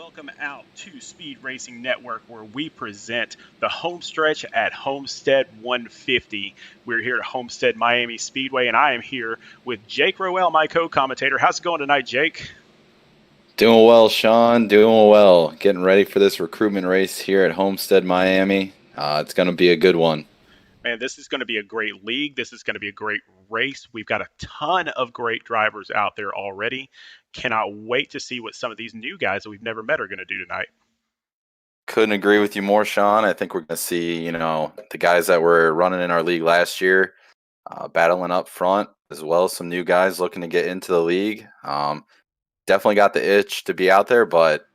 welcome out to Speed Racing Network, where we present the home stretch at Homestead 150. We're here at Homestead-Miami Speedway, and I am here with Jake Rowell, my co-commentator. How's it going tonight, Jake? Doing well, Sean. Doing well. Getting ready for this recruitment race here at Homestead-Miami. It's going to be a good one. Man, this is going to be a great league. This is going to be a great race. We've got a ton of great drivers out there already. Cannot wait to see what some of these new guys that we've never met are going to do tonight. Couldn't agree with you more, Sean. I think we're going to see, the guys that were running in our league last year battling up front, as well as some new guys looking to get into the league. Definitely got the itch to be out there, but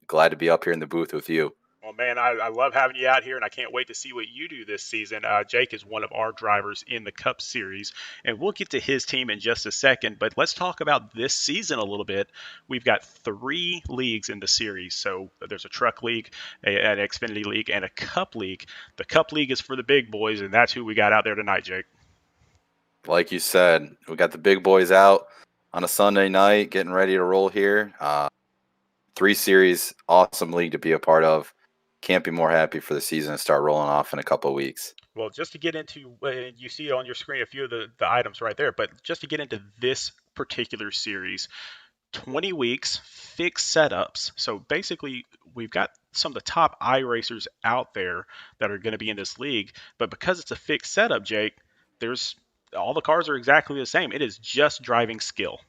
glad to be up here in the booth with you. Well, man, I love having you out here, and I can't wait to see what you do this season. Jake is one of our drivers in the Cup Series, and we'll get to his team in just a second. But let's talk about this season a little bit. We've got 3 leagues in the series. So there's a truck league, an Xfinity league, and a Cup league. The Cup league is for the big boys, and that's who we got out there tonight, Jake. Like you said, we got the big boys out on a Sunday night, getting ready to roll here. 3 series, awesome league to be a part of. Can't be more happy for the season to start rolling off in a couple of weeks. Well, just to get into, you see on your screen a few of the items right there, but just to get into this particular series, 20 weeks, fixed setups. So basically, we've got some of the top iRacers out there that are going to be in this league, but because it's a fixed setup, Jake, there's all the cars are exactly the same. It is just driving skill.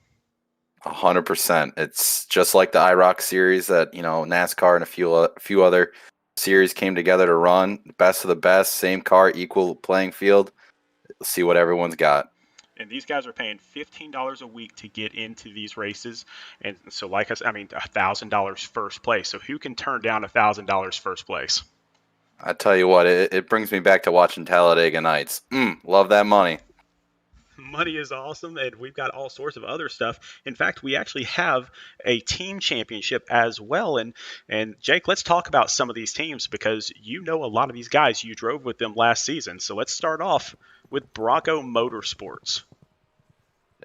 100%. It's just like the IROC series that, NASCAR and a few other series came together to run. Best of the best, same car, equal playing field. Let's see what everyone's got. And these guys are paying $15 a week to get into these races. And so, like I said, $1,000 first place. So who can turn down $1,000 first place? I tell you what, it brings me back to watching Talladega Nights. Love that money. Money is awesome, and we've got all sorts of other stuff. In fact, we actually have a team championship as well. And Jake, let's talk about some of these teams because you know a lot of these guys. You drove with them last season. So let's start off with Bronco Motorsports.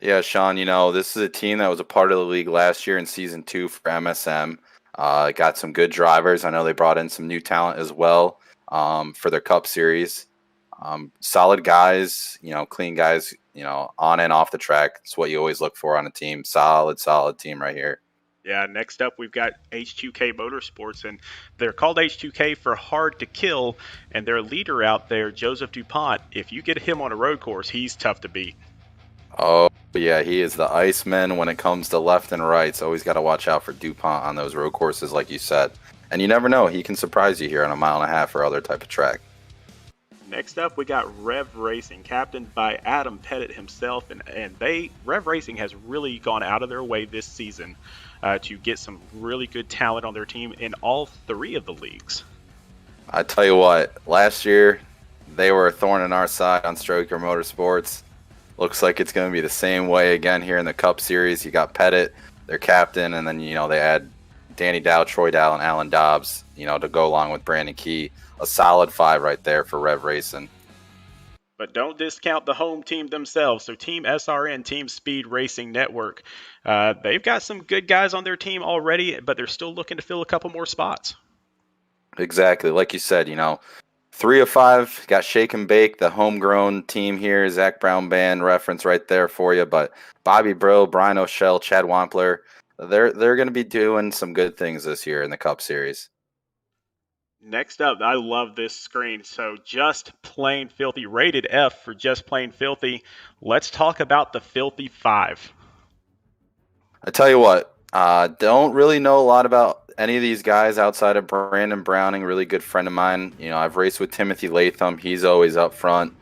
Yeah, Sean, this is a team that was a part of the league last year in Season 2 for MSM. Got some good drivers. I know they brought in some new talent as well for their Cup Series. Solid guys, clean guys, on and off the track. It's what you always look for on a team. Solid team right here. Yeah, next up we've got H2K Motorsports, and they're called H2K for hard to kill, and their leader out there, Joseph DuPont, if you get him on a road course, he's tough to beat. Oh, yeah, he is the Iceman when it comes to left and right, so always got to watch out for DuPont on those road courses, like you said. And you never know, he can surprise you here on a 1.5 mile or other type of track. Next up, we got Rev Racing, captained by Adam Pettit himself, and Rev Racing has really gone out of their way this season to get some really good talent on their team in all 3 of the leagues. I tell you what, last year they were a thorn in our side on Stroker Motorsports. Looks like it's going to be the same way again here in the Cup Series. You got Pettit, their captain, and then they add Danny Dow, Troy Dow, and Alan Dobbs, to go along with Brandon Key. A solid 5 right there for Rev Racing. But don't discount the home team themselves. So Team SRN, Team Speed Racing Network, they've got some good guys on their team already, but they're still looking to fill a couple more spots. Exactly. Like you said, 3 of 5 got Shake and Bake, the homegrown team here. Zach Brown Band reference right there for you. But Bobby Bro, Brian O'Shell, Chad Wampler, they're going to be doing some good things this year in the Cup Series. Next up, I love this screen. So Just Plain Filthy, rated F for Just Plain Filthy. Let's talk about the Filthy 5. I tell you what, don't really know a lot about any of these guys outside of Brandon Browning, really good friend of mine. I've raced with Timothy Latham. He's always up front.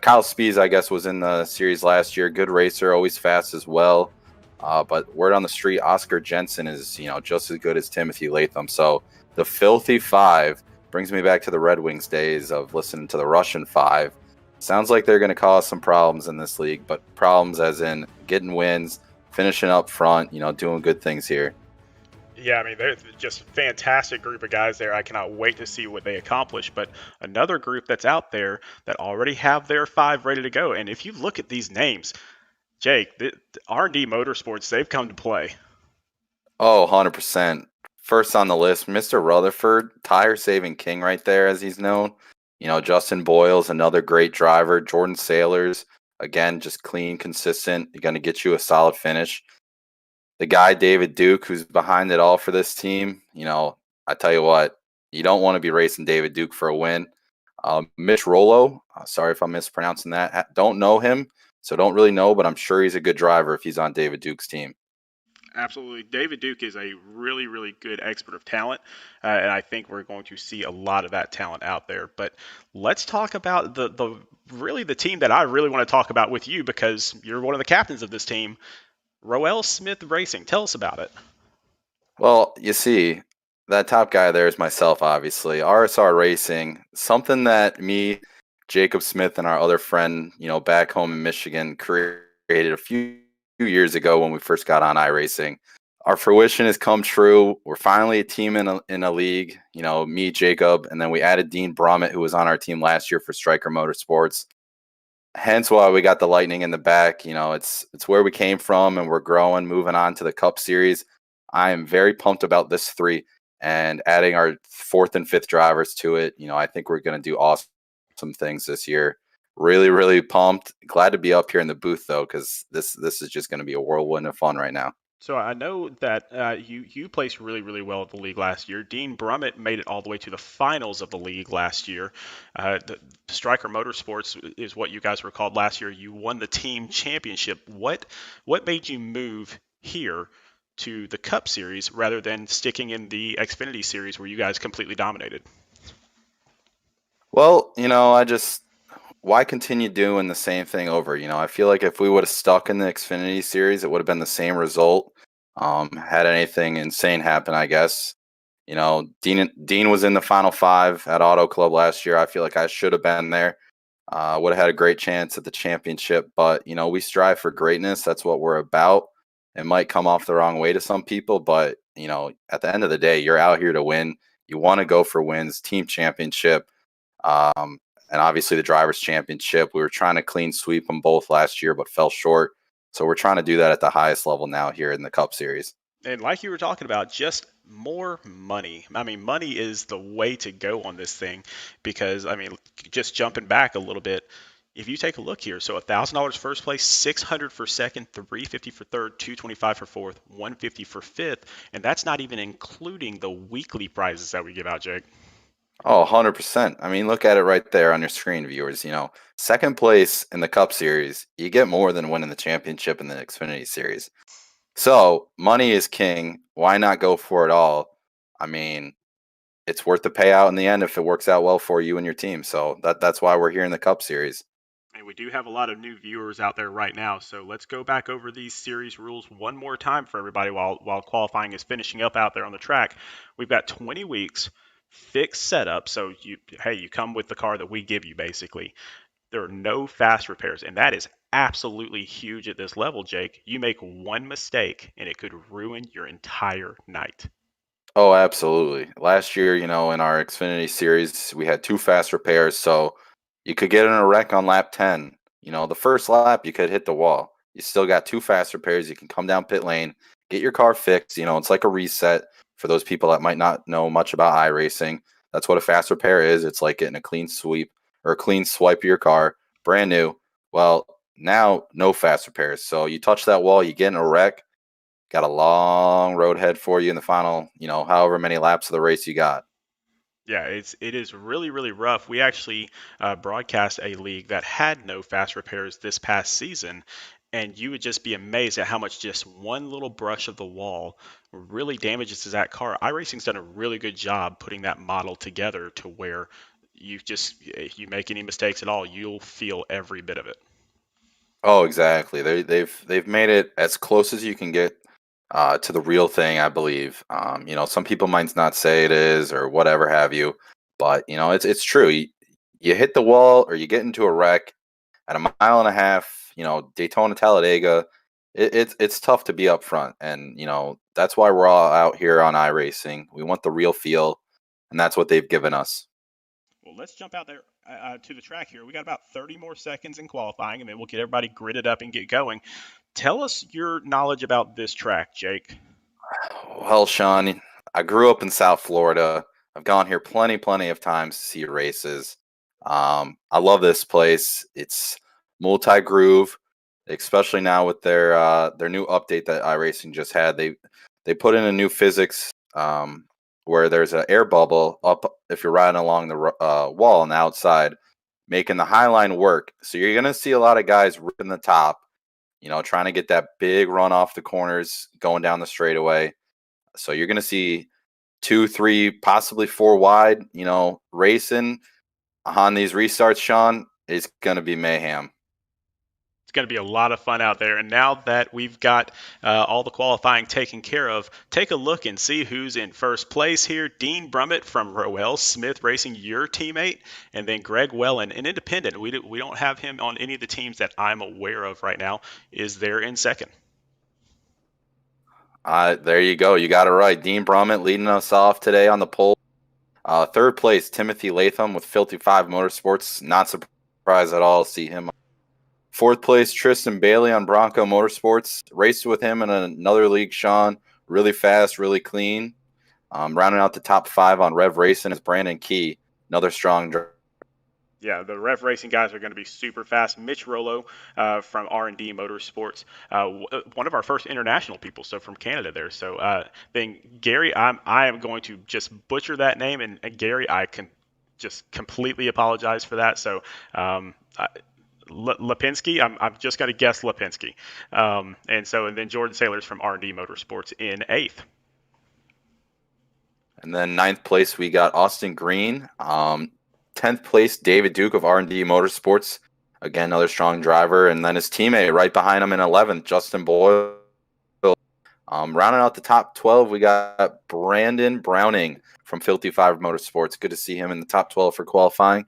Kyle Spees, I guess, was in the series last year. Good racer, always fast as well. But word on the street, Oscar Jensen is, just as good as Timothy Latham. So the Filthy 5 brings me back to the Red Wings days of listening to the Russian 5. Sounds like they're going to cause some problems in this league, but problems as in getting wins, finishing up front, doing good things here. Yeah, they're just a fantastic group of guys there. I cannot wait to see what they accomplish. But another group that's out there that already have their 5 ready to go. And if you look at these names, Jake, the R&D Motorsports, they've come to play. Oh, 100%. first on the list, Mr. Rutherford, tire saving king right there, as he's known. Justin Boyle's another great driver. Jordan Sailors, again, just clean, consistent. You're going to get you a solid finish. The guy, David Duke, who's behind it all for this team, I tell you what, you don't want to be racing David Duke for a win. Mitch Rollo, sorry if I'm mispronouncing that. Don't know him, so don't really know, but I'm sure he's a good driver if he's on David Duke's team. Absolutely. David Duke is a really, really good expert of talent, and I think we're going to see a lot of that talent out there. But let's talk about the really the team that I really want to talk about with you because you're one of the captains of this team, Roel Smith Racing. Tell us about it. Well, you see, that top guy there is myself, obviously. RSR Racing, something that me, Jacob Smith, and our other friend, back home in Michigan created a few years ago when we first got on iRacing. Our fruition has come true. We're finally a team in a league, me, Jacob, and then we added Dean Brummett, who was on our team last year for Stryker Motorsports. Hence why we got the lightning in the back. It's where we came from, and we're growing, moving on to the Cup Series. I am very pumped about this three and adding our fourth and fifth drivers to it. I think we're going to do awesome things this year. Really, really pumped. Glad to be up here in the booth though, because this is just going to be a whirlwind of fun right now. So I know that you placed really, really well at the league last year. Dean Brummett made it all the way to the finals of the league last year. The Stryker Motorsports is what you guys were called last year. You won the team championship. What made you move here to the Cup Series rather than sticking in the Xfinity Series where you guys completely dominated? Well, I just why continue doing the same thing over? I feel like if we would have stuck in the Xfinity series, it would have been the same result. Had anything insane happen, I guess. Dean was in the final five at Auto Club last year. I feel like I should have been there. Would have had a great chance at the championship, but we strive for greatness. That's what we're about. It might come off the wrong way to some people, but at the end of the day, you're out here to win. You want to go for wins, team championship. And obviously the drivers championship. We were trying to clean sweep them both last year, but fell short. So we're trying to do that at the highest level now here in the Cup Series. And like you were talking about, just more money. I mean, money is the way to go on this thing because, I mean, just jumping back a little bit, if you take a look here, so $1,000 first place, 600 for second, 350 for third, 225 for fourth, 150 for fifth, and that's not even including the weekly prizes that we give out, Jake. Oh, 100%. I mean, look at it right there on your screen, viewers. Second place in the Cup Series, you get more than winning the championship in the Xfinity Series. So money is king. Why not go for it all? I mean, it's worth the payout in the end if it works out well for you and your team. So that's why we're here in the Cup Series. And we do have a lot of new viewers out there right now, so let's go back over these series rules one more time for everybody while qualifying is finishing up out there on the track. We've got 20 weeks, fixed setup, so you come with the car that we give you basically. There are no fast repairs, and that is absolutely huge at this level, Jake. You make one mistake and it could ruin your entire night. Oh, absolutely. Last year, in our Xfinity series, we had two fast repairs, so you could get in a wreck on lap 10. The first lap, you could hit the wall. You still got two fast repairs. You can come down pit lane, get your car fixed. It's like a reset for those people that might not know much about iRacing. That's what a fast repair is. It's like getting a clean sweep or a clean swipe of your car, brand new. Well, now no fast repairs. So you touch that wall, you get in a wreck. Got a long road ahead for you in the final, however many laps of the race you got. Yeah, it is really really rough. We actually broadcast a league that had no fast repairs this past season, and you would just be amazed at how much just one little brush of the wall really damages that car. iRacing's done a really good job putting that model together to where if you make any mistakes at all, you'll feel every bit of it. Oh, exactly. They've made it as close as you can get to the real thing, I believe. Some people might not say it is or whatever have you, but it's true. You hit the wall or you get into a wreck at a mile and a half. Daytona Talladega. It's tough to be up front, and that's why we're all out here on iRacing. We want the real feel, and that's what they've given us. Well, let's jump out there to the track here. We got about 30 more seconds in qualifying, and then we'll get everybody gridded up and get going. Tell us your knowledge about this track, Jake. Well, Sean, I grew up in South Florida. I've gone here plenty of times to see races. I love this place. It's multi-groove, especially now with their new update that iRacing just had. They put in a new physics where there's an air bubble up if you're riding along the wall on the outside, making the high line work. So you're gonna see a lot of guys ripping the top, trying to get that big run off the corners going down the straightaway. So you're gonna see 2, 3, possibly 4 wide, racing on these restarts, Sean, is going to be mayhem. It's going to be a lot of fun out there. And now that we've got all the qualifying taken care of, take a look and see who's in first place here. Dean Brummett from Roel Smith Racing, your teammate, and then Greg Wellen, an independent. We don't have him on any of the teams that I'm aware of right now, is there in second. There you go. You got it right. Dean Brummett leading us off today on the pole. Third place, Timothy Latham with Filthy 5 Motorsports. Not surprised at all to see him. Fourth place, Tristan Bailey on Bronco Motorsports. Raced with him in another league, Sean. Really fast, really clean. Rounding out the top 5 on Rev Racing is Brandon Key. Another strong driver. Yeah, the Rev Racing guys are going to be super fast. Mitch Rollo from R&D Motorsports, one of our first international people, so from Canada there. So then Gary, I am going to just butcher that name, and Gary, I can just completely apologize for that. So Lipinski, I'm just going to guess Lipinski. And then Jordan Sailors from R&D Motorsports in 8th. And then 9th place, we got Austin Green. 10th place, David Duke of R&D Motorsports. Again, another strong driver. And then his teammate right behind him in 11th, Justin Boyle. Rounding out the top 12, we got Brandon Browning from Filthy 5 Motorsports. Good to see him in the top 12 for qualifying.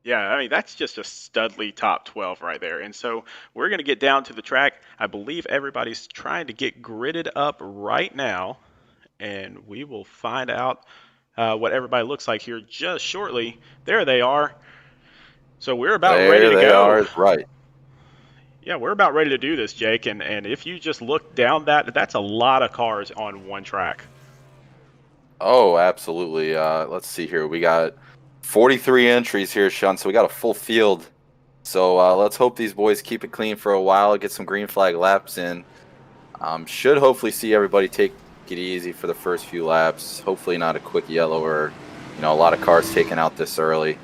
Yeah, I mean, that's just a studly top 12 right there. And so we're going to get down to the track. I believe everybody's trying to get gridded up right now, and we will find out what everybody looks like here just shortly. There they are. So we're about ready to go. There they are, right. Yeah, we're about ready to do this, Jake. And if you just look down that's a lot of cars on one track. Oh, absolutely. Let's see here. We got 43 entries here, Sean. So we got a full field. So let's hope these boys keep it clean for a while, get some green flag laps in. Should hopefully see everybody take it easy for the first few laps. Hopefully not a quick yellow or, a lot of cars taken out this early.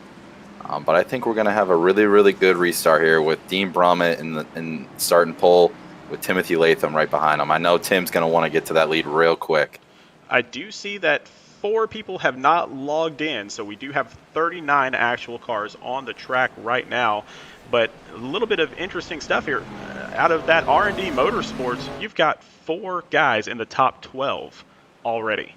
But I think we're going to have a really good restart here with Dean Brummett in starting pole with Timothy Latham right behind him. I know Tim's going to want to get to that lead real quick. I do see that 4 people have not logged in, so we do have 39 actual cars on the track right now. But a little bit of interesting stuff here. Out of that R&D Motorsports, you've got 4 guys in the top 12 already.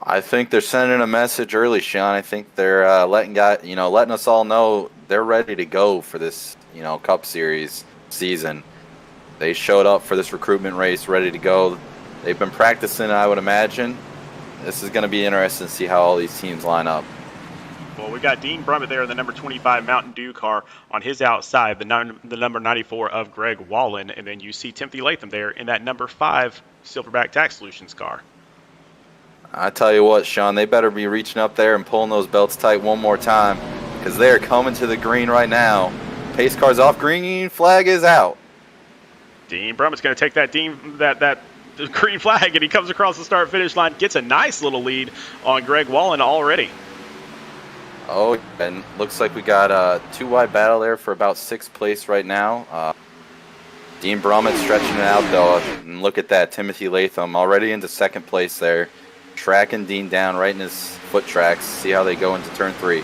I think they're sending a message early, Sean. I think they're letting us all know they're ready to go for this, Cup Series season. They showed up for this recruitment race ready to go. They've been practicing, I would imagine. This is going to be interesting to see how all these teams line up. Well, we got Dean Brummett there in the number 25 Mountain Dew car on his outside, the number 94 of Greg Wallen, and then you see Timothy Latham there in that number 5 Silverback Tax Solutions car. I tell you what, Sean, they better be reaching up there and pulling those belts tight one more time because they are coming to the green right now. Pace car's off, green flag is out. Dean Brummett's going to take that green flag, and he comes across the start-finish line, gets a nice little lead on Greg Wallen already. Oh, and looks like we got a 2-wide battle there for about 6th place right now. Dean Brummett stretching it out, though, and look at that. Timothy Latham already into 2nd place there, tracking Dean down right in his foot tracks. See how they go into turn 3.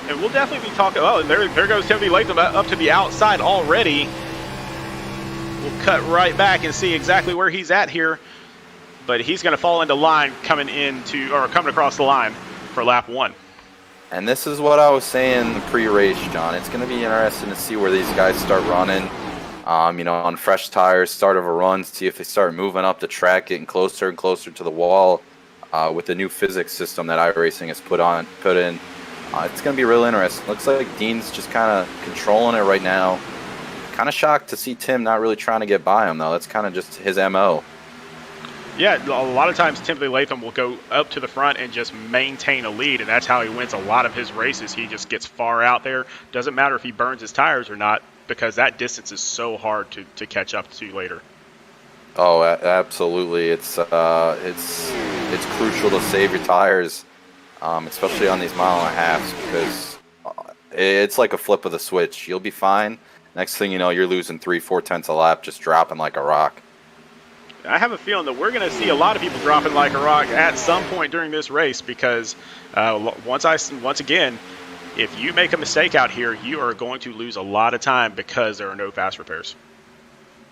And we'll definitely be talking. Oh, there goes Timothy Latham up to the outside already. We'll cut right back and see exactly where he's at here. But he's going to fall into line coming across the line for lap 1. And this is what I was saying pre-race, John. It's going to be interesting to see where these guys start running. On fresh tires, start of a run, see if they start moving up the track, getting closer and closer to the wall with the new physics system that iRacing has put in. It's going to be real interesting. Looks like Dean's just kind of controlling it right now. Kind of shocked to see Tim not really trying to get by him, though. That's kind of just his MO. Yeah, a lot of times Timothy Latham will go up to the front and just maintain a lead, and that's how he wins a lot of his races. He just gets far out there. Doesn't matter if he burns his tires or not, because that distance is so hard to catch up to later. Oh, absolutely. It's crucial to save your tires, especially on these mile-and-a-halves, because it's like a flip of the switch. You'll be fine. Next thing you know, you're losing 3-4 tenths a lap, just dropping like a rock. I have a feeling that we're going to see a lot of people dropping like a rock at some point during this race, because once again, if you make a mistake out here, you are going to lose a lot of time because there are no fast repairs.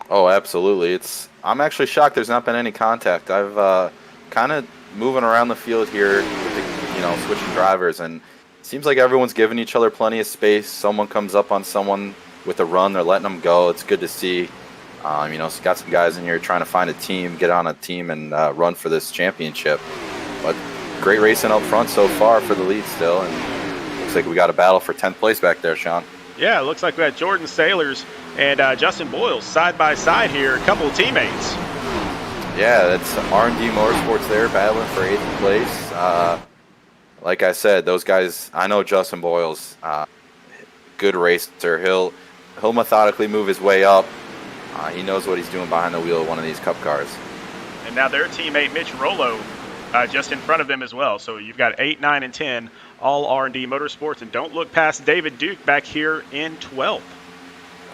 Oh, absolutely. I'm actually shocked there's not been any contact. I've kind of moving around the field here with the, switching drivers, and it seems like everyone's giving each other plenty of space. Someone comes up on someone with a run, they're letting them go. It's good to see. So got some guys in here trying to find a team, get on a team, and run for this championship. But great racing up front so far for the lead still, and looks like we got a battle for 10th place back there, Sean. Yeah, it looks like we got Jordan Sailors and Justin Boyles side by side here, a couple of teammates. Yeah, that's R&D Motorsports there battling for 8th place. Like I said, those guys, I know Justin Boyles, good racer. He'll methodically move his way up. He knows what he's doing behind the wheel of one of these Cup cars. And now their teammate Mitch Rollo just in front of them as well. So you've got 8, 9, and 10, all R&D Motorsports. And don't look past David Duke back here in 12th.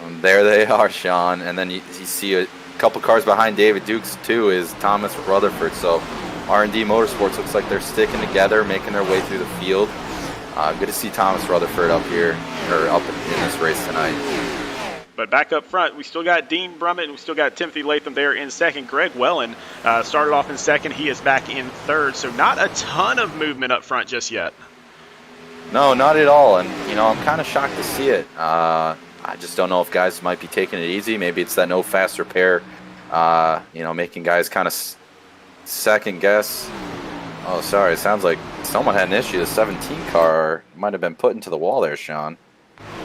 And there they are, Sean. And then you see a couple cars behind David Duke's too is Thomas Rutherford. So R&D Motorsports looks like they're sticking together, making their way through the field. Good to see Thomas Rutherford up here, or up in this race tonight. But back up front, we still got Dean Brummett and we still got Timothy Latham there in second. Greg Wellen started off in second. He is back in third. So not a ton of movement up front just yet. No, not at all. And, I'm kind of shocked to see it. I just don't know if guys might be taking it easy. Maybe it's that no fast repair, making guys kind of second guess. Oh, sorry. It sounds like someone had an issue. The 17 car might have been put into the wall there, Sean.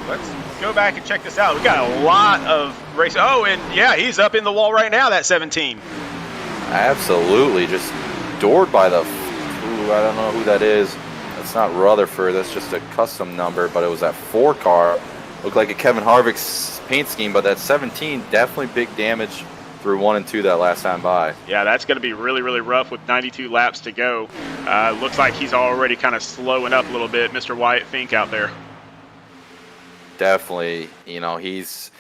Let's go back and check this out. We got a lot of race. Oh, and yeah, he's up in the wall right now, that 17. Absolutely. Just doored by I don't know who that is. That's not Rutherford. That's just a custom number, but it was that 4 car. Looked like a Kevin Harvick's paint scheme, but that 17, definitely big damage through 1 and 2 that last time by. Yeah, that's going to be really, really rough with 92 laps to go. Looks like he's already kind of slowing up a little bit, Mr. Wyatt Fink out there. Definitely, he's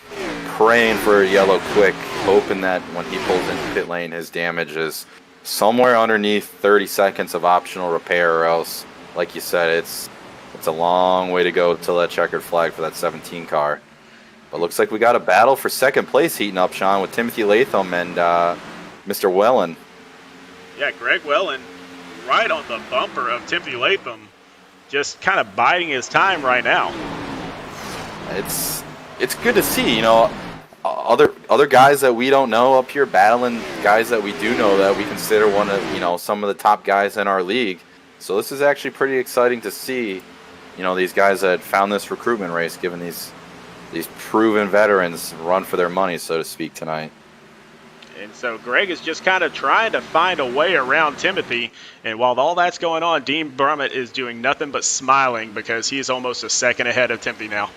praying for a yellow quick, hoping that when he pulls into pit lane, his damage is somewhere underneath 30 seconds of optional repair, or else, like you said, it's a long way to go till that checkered flag for that 17 car. But looks like we got a battle for second place heating up, Sean, with Timothy Latham and Mr. Wellen. Yeah, Greg Wellen right on the bumper of Timothy Latham, just kind of biding his time right now. It's good to see, other guys that we don't know up here battling guys that we do know that we consider one of, some of the top guys in our league. So this is actually pretty exciting to see, these guys that found this recruitment race, giving these proven veterans run for their money, so to speak, tonight. And so Greg is just kind of trying to find a way around Timothy. And while all that's going on, Dean Brummett is doing nothing but smiling because he is almost a second ahead of Timothy now.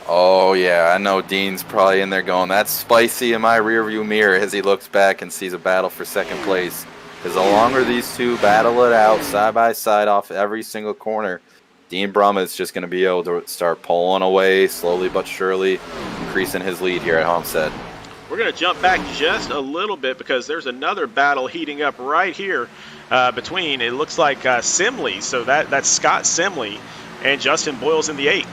Oh, yeah, I know Dean's probably in there going, that's spicy in my rearview mirror as he looks back and sees a battle for second place. Because the longer these two battle it out side by side off every single corner, Dean Brummett's just going to be able to start pulling away slowly but surely, increasing his lead here at Homestead. We're going to jump back just a little bit because there's another battle heating up right here between, it looks like Simley. So that's Scott Simley and Justin Boyles in the 8.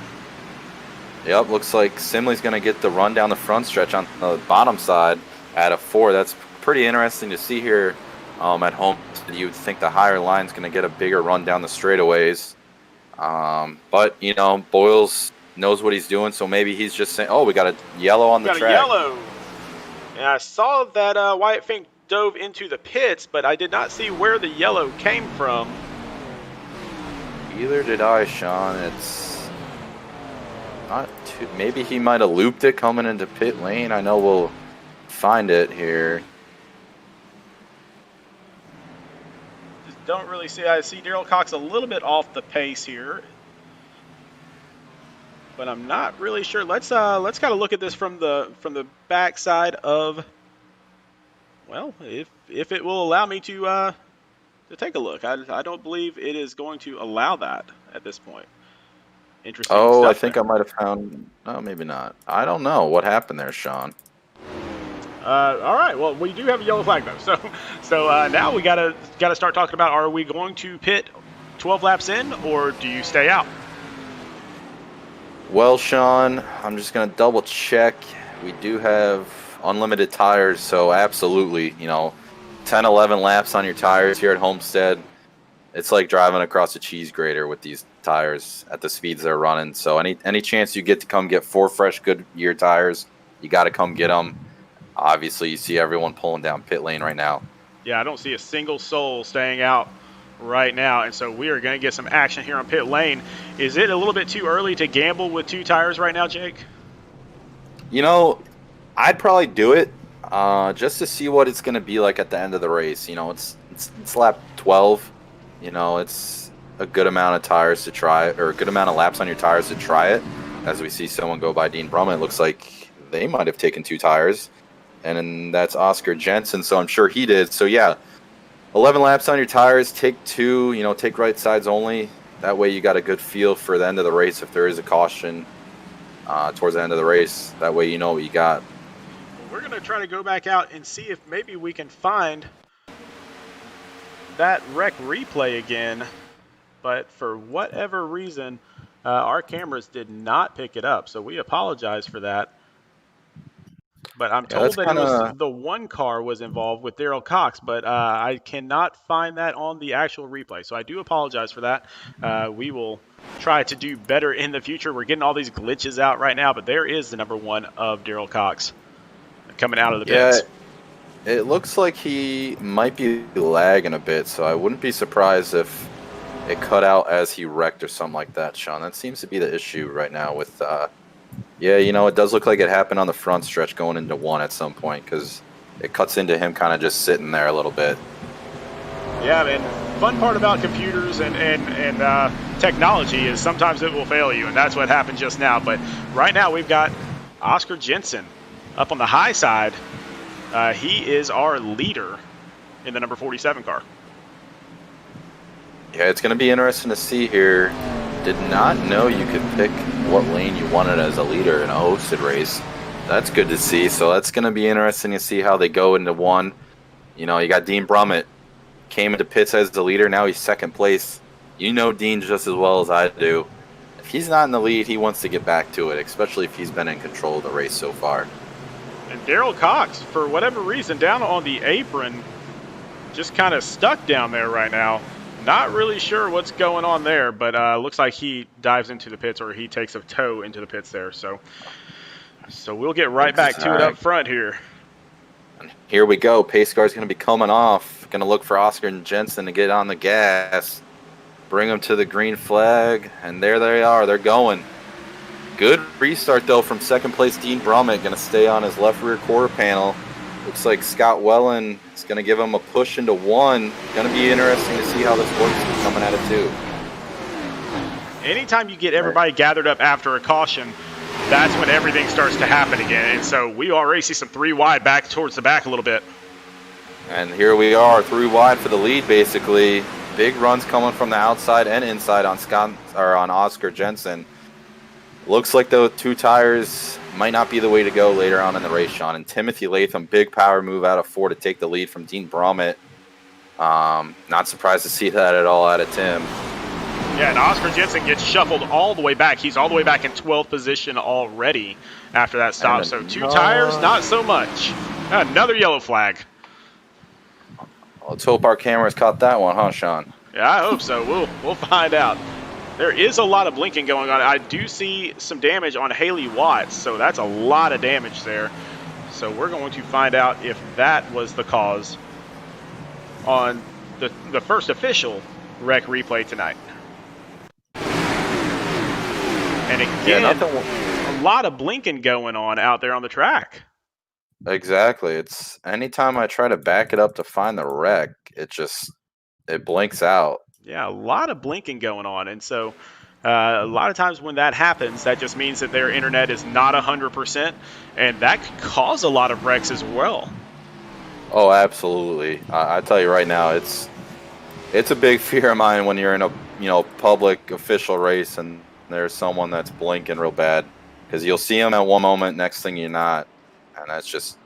Yep, looks like Simley's going to get the run down the front stretch on the bottom side at a 4. That's pretty interesting to see here at home. You'd think the higher line's going to get a bigger run down the straightaways. But, Boyles knows what he's doing, so maybe he's just saying, oh, we got a yellow on the track. Got a yellow. And I saw that Wyatt Fink dove into the pits, but I did not see where the yellow came from. Either did I, Sean. It's not too, maybe he might have looped it coming into pit lane. I know we'll find it here. don't really see. I see Daryl Cox a little bit off the pace here, but I'm not really sure. Let's kind of look at this from the backside of. Well, if it will allow me to take a look, I don't believe it is going to allow that at this point. Interesting Oh, I stuff think there. I might have found. Oh, maybe not. I don't know what happened there, Sean. All right. Well, we do have a yellow flag though, so now we gotta start talking about: are we going to pit 12 laps in, or do you stay out? Well, Sean, I'm just gonna double check. We do have unlimited tires, so absolutely, 10, 11 laps on your tires here at Homestead. It's like driving across a cheese grater with these tires at the speeds they're running. So any chance you get to come get 4 fresh Goodyear tires, you got to come get them. Obviously, you see everyone pulling down pit lane right now. Yeah, I don't see a single soul staying out right now, and so we are going to get some action here on pit lane. Is it a little bit too early to gamble with 2 tires right now, Jake? I'd probably do it just to see what it's going to be like at the end of the race. It's lap 12. It's a good amount of tires to try, or a good amount of laps on your tires to try it. As we see someone go by Dean Brummett, it looks like they might have taken 2 tires, and then that's Oscar Jensen, so I'm sure he did. So yeah, 11 laps on your tires, take 2, take right sides only. That way you got a good feel for the end of the race if there is a caution towards the end of the race. That way you know what you got. We're going to try to go back out and see if maybe we can find that wreck replay again, but for whatever reason, our cameras did not pick it up, so we apologize for that. But I'm told that it was the one car was involved with Daryl Cox, but I cannot find that on the actual replay, so I do apologize for that. We will try to do better in the future. We're getting all these glitches out right now, but there is the number 1 of Daryl Cox coming out of the pits. It looks like he might be lagging a bit, so I wouldn't be surprised if it cut out as he wrecked or something like that, Sean. That seems to be the issue right now with it does look like it happened on the front stretch going into 1 at some point, because it cuts into him kind of just sitting there a little bit. Yeah, man. Fun part about computers and technology is sometimes it will fail you, and that's what happened just now. But right now we've got Oscar Jensen up on the high side. He is our leader in the number 47 car. Yeah, it's going to be interesting to see here. Did not know you could pick what lane you wanted as a leader in a hosted race. That's good to see. So that's going to be interesting to see how they go into 1. You got Dean Brummett. Came into pits as the leader. Now he's 2nd place. Dean just as well as I do. If he's not in the lead, he wants to get back to it, especially if he's been in control of the race so far. And Daryl Cox, for whatever reason, down on the apron, just kind of stuck down there right now. Not really sure what's going on there, but looks like he dives into the pits, or he takes a tow into the pits there. So we'll get right back to it up front here. And here we go. Pace car's going to be coming off. Going to look for Oscar and Jensen to get on the gas. Bring them to the green flag. And there they are. They're going. Good restart, though, from 2nd place Dean Brummett. Going to stay on his left rear quarter panel. Looks like Scott Wellen is going to give him a push into 1. Going to be interesting to see how this works coming at it, too. Anytime you get everybody gathered up after a caution, that's when everything starts to happen again. And so we already see some 3 wide back towards the back a little bit. And here we are, 3 wide for the lead, basically. Big runs coming from the outside and inside on Oscar Jensen. Looks like the 2 tires might not be the way to go later on in the race, Sean. And Timothy Latham, big power move out of 4 to take the lead from Dean Brummett. Not surprised to see that at all out of Tim. Yeah, and Oscar Jensen gets shuffled all the way back. He's all the way back in 12th position already after that stop. So 2 tires, not so much. Another yellow flag. Let's hope our cameras caught that one, huh, Sean? Yeah, I hope so. We'll find out. There is a lot of blinking going on. I do see some damage on Haley Watts, so that's a lot of damage there. So we're going to find out if that was the cause on the first official wreck replay tonight. And again, a lot of blinking going on out there on the track. Exactly. It's anytime I try to back it up to find the wreck, it just it blinks out. Yeah, a lot of blinking going on. And so a lot of times when that happens, that just means that their internet is not 100%, and that could cause a lot of wrecks as well. Oh, absolutely. I tell you right now, it's a big fear of mine when you're in a public official race and there's someone that's blinking real bad, because you'll see them at one moment, next thing you're not, and that's just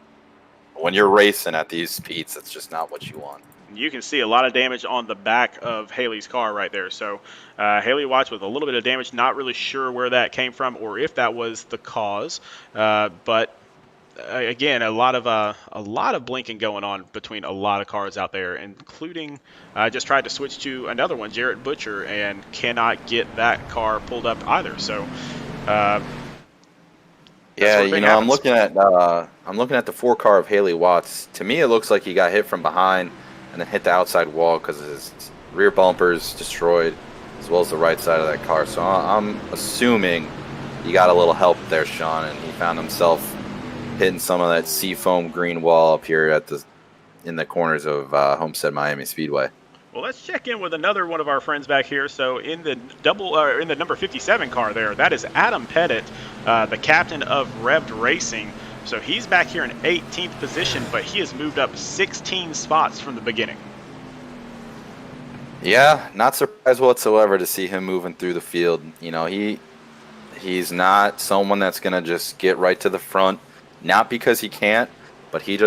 when you're racing at these speeds, it's just not what you want. You can see a lot of damage on the back of Haley's car right there. So Haley Watts with a little bit of damage, not really sure where that came from or if that was the cause, but again, a lot of blinking going on between a lot of cars out there, including I just tried to switch to another one, Jarrett Butcher, and cannot get that car pulled up either. So yeah, happens. I'm looking at the 4 car of Haley Watts. To me, it looks like he got hit from behind and then hit the outside wall because his rear bumper's destroyed, as well as the right side of that car. So I'm assuming he got a little help there, Sean, and he found himself hitting some of that seafoam green wall up here in the corners of Homestead-Miami Speedway. Well, let's check in with another one of our friends back here. So in the number 57 car there, that is Adam Pettit, the captain of Revved Racing. So he's back here in 18th position, but he has moved up 16 spots from the beginning. Yeah, not surprised whatsoever to see him moving through the field. He's not someone that's gonna just get right to the front, not because he can't, but he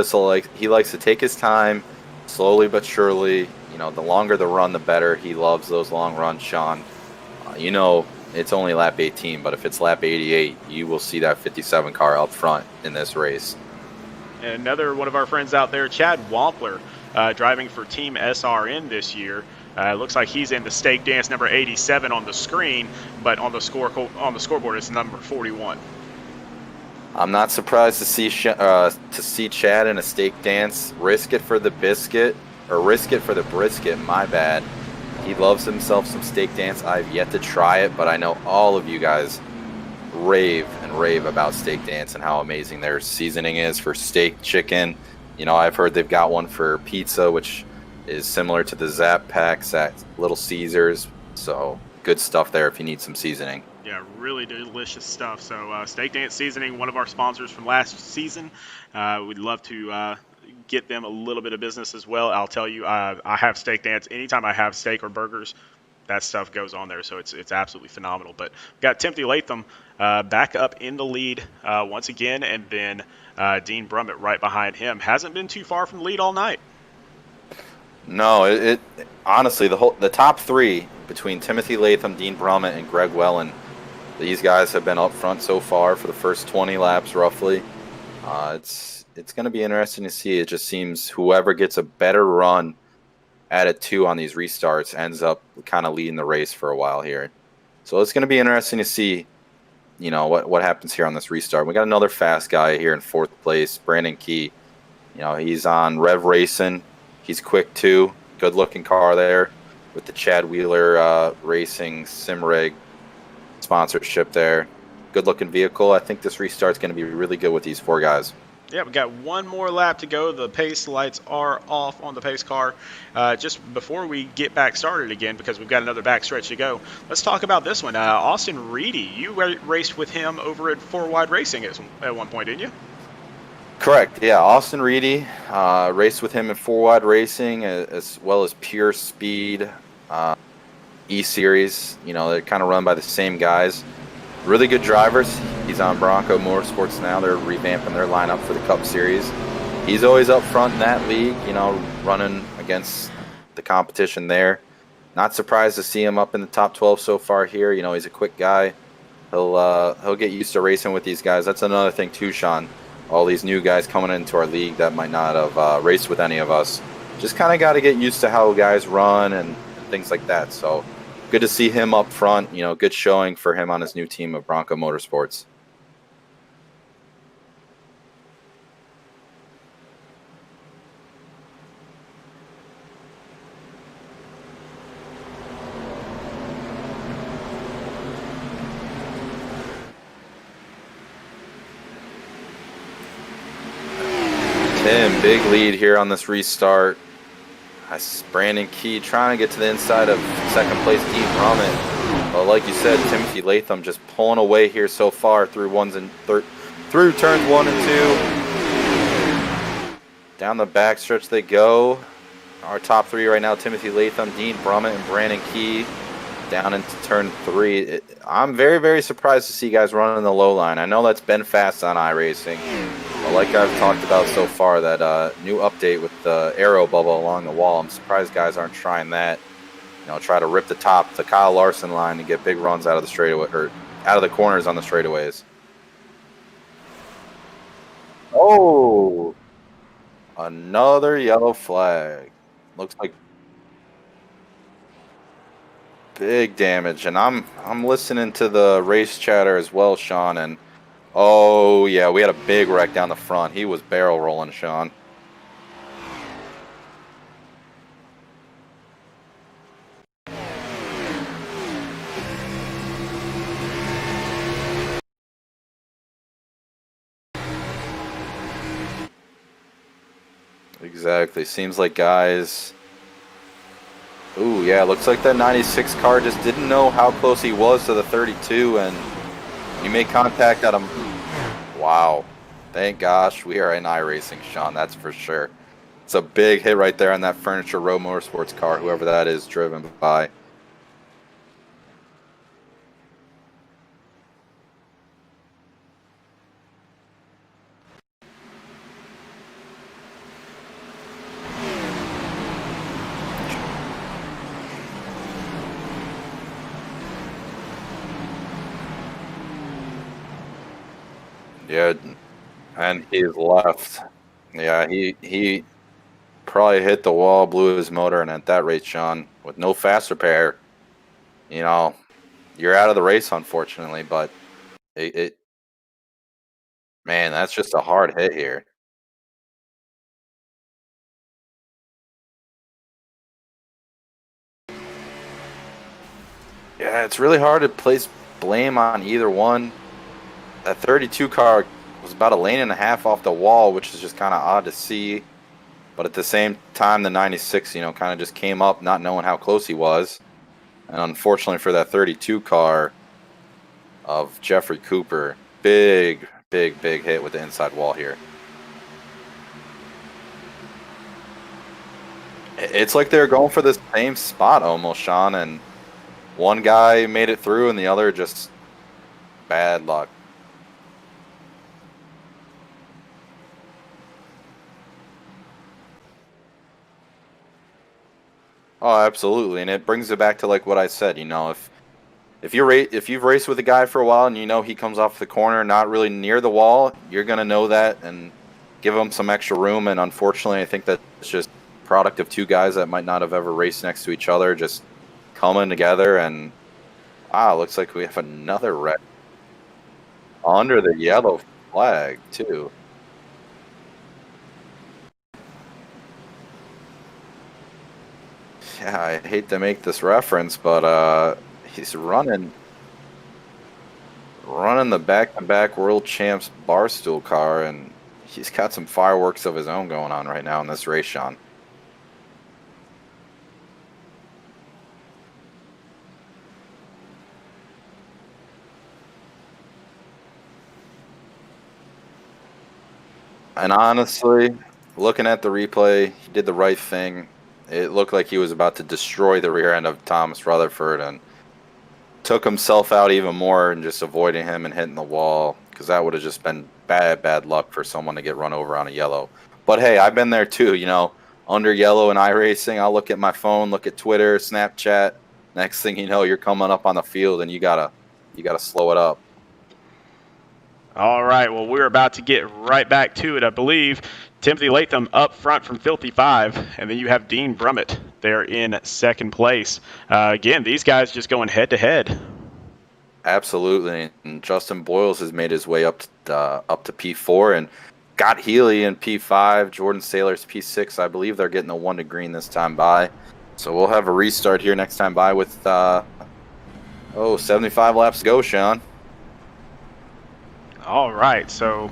likes to take his time, slowly but surely. The longer the run, the better. He loves those long runs, Sean. It's only lap 18, but if it's lap 88, you will see that 57 car up front in this race. And another one of our friends out there, Chad Wampler, driving for Team SRN this year. Looks like he's in the stake dance number 87 on the screen, but on the scoreboard it's number 41. I'm not surprised to see Chad in a stake dance. Risk it for the biscuit, or risk it for the brisket. My bad. He loves himself some steak dance. I've yet to try it, but I know all of you guys rave about steak dance and how amazing their seasoning is for steak, chicken. I've heard they've got one for pizza, which is similar to the Zap packs at Little Caesars. So good stuff there if you need some seasoning. Yeah, really delicious stuff. So Steak Dance Seasoning, one of our sponsors from last season. We'd love to get them a little bit of business as well. I'll tell you, I have Steak Dance. Anytime I have steak or burgers, that stuff goes on there. So it's absolutely phenomenal. But we've got Timothy Latham back up in the lead once again, and then Dean Brummett right behind him. Hasn't been too far from the lead all night. No, it honestly, the top 3 between Timothy Latham, Dean Brummett, and Greg Wellen, these guys have been up front so far for the first 20 laps roughly. It's going to be interesting to see. It just seems whoever gets a better run at it 2 on these restarts ends up kind of leading the race for a while here. So it's going to be interesting to see, what happens here on this restart. We got another fast guy here in 4th place, Brandon Key. He's on Rev Racing. He's quick too. Good looking car there with the Chad Wheeler Racing Simreg sponsorship there. Good looking vehicle. I think this restart's going to be really good with these 4 guys. Yeah, we got one more lap to go. The pace lights are off on the pace car. Just before we get back started again, because we've got another backstretch to go, let's talk about this one. Austin Reedy, you raced with him over at 4Wide Racing at one point, didn't you? Correct. Yeah, Austin Reedy raced with him in 4Wide Racing as well as Pure Speed E-Series. They're kind of run by the same guys. Really good drivers. He's on Bronco Motorsports now. They're revamping their lineup for the Cup Series. He's always up front in that league, running against the competition there. Not surprised to see him up in the top 12 so far here. He's a quick guy. He'll get used to racing with these guys. That's another thing too, Sean. All these new guys coming into our league that might not have raced with any of us. Just kind of got to get used to how guys run and things like that. So good to see him up front. Good showing for him on his new team of Bronco Motorsports. Tim, big lead here on this restart. Brandon Key trying to get to the inside of second place Dean Brummett. But like you said, Timothy Latham just pulling away here so far through through turns 1 and 2. Down the back stretch they go. Our top 3 right now, Timothy Latham, Dean Brummett, and Brandon Key. Down into turn 3. I'm very, very surprised to see guys running the low line. I know that's been fast on iRacing. But like I've talked about so far, that new update with the aero bubble along the wall, I'm surprised guys aren't trying that. Try to rip the Kyle Larson line and get big runs out of the straightaway, or out of the corners on the straightaways. Oh, another yellow flag. Looks like big damage, and I'm listening to the race chatter as well, Sean, and oh yeah, we had a big wreck down the front. He was barrel rolling, Sean. Exactly. Seems like guys. Ooh, yeah, looks like that 96 car just didn't know how close he was to the 32, and he made contact at him. Wow. Thank gosh we are in iRacing, Sean, that's for sure. It's a big hit right there on that Furniture Row Motorsports car, whoever that is driven by. Yeah, and he's left. Yeah, he probably hit the wall, blew his motor, and at that rate, Sean, with no fast repair, you're out of the race, unfortunately. But man, that's just a hard hit here. Yeah, it's really hard to place blame on either one. That 32 car was about a lane and a half off the wall, which is just kind of odd to see. But at the same time, the 96, kind of just came up not knowing how close he was. And unfortunately for that 32 car of Jeffrey Cooper, big hit with the inside wall here. It's like they're going for the same spot almost, Sean, and one guy made it through and the other just bad luck. Oh, absolutely, and it brings it back to like what I said. If you've raced with a guy for a while and he comes off the corner not really near the wall, you're gonna know that and give him some extra room. And unfortunately, I think that's just product of two guys that might not have ever raced next to each other, just coming together. And looks like we have another wreck under the yellow flag too. Yeah, I hate to make this reference, but he's running the back-to-back world champs barstool car, and he's got some fireworks of his own going on right now in this race, Sean. And honestly, looking at the replay, he did the right thing. It looked like he was about to destroy the rear end of Thomas Rutherford and took himself out even more and just avoiding him and hitting the wall, because that would have just been bad luck for someone to get run over on a yellow. But hey, I've been there too, under yellow in iRacing. I'll look at my phone, look at Twitter, Snapchat. Next thing you know, you're coming up on the field and you gotta slow it up. All right, well, we're about to get right back to it, I believe. Timothy Latham up front from 55, and then you have Dean Brummett there in second place. Again, these guys just going head-to-head. Absolutely, and Justin Boyles has made his way up to P4, and Scott Healy in P5, Jordan Saylor's P6. I believe they're getting a 1 to green this time by. So we'll have a restart here next time by with 75 laps to go, Sean. All right, so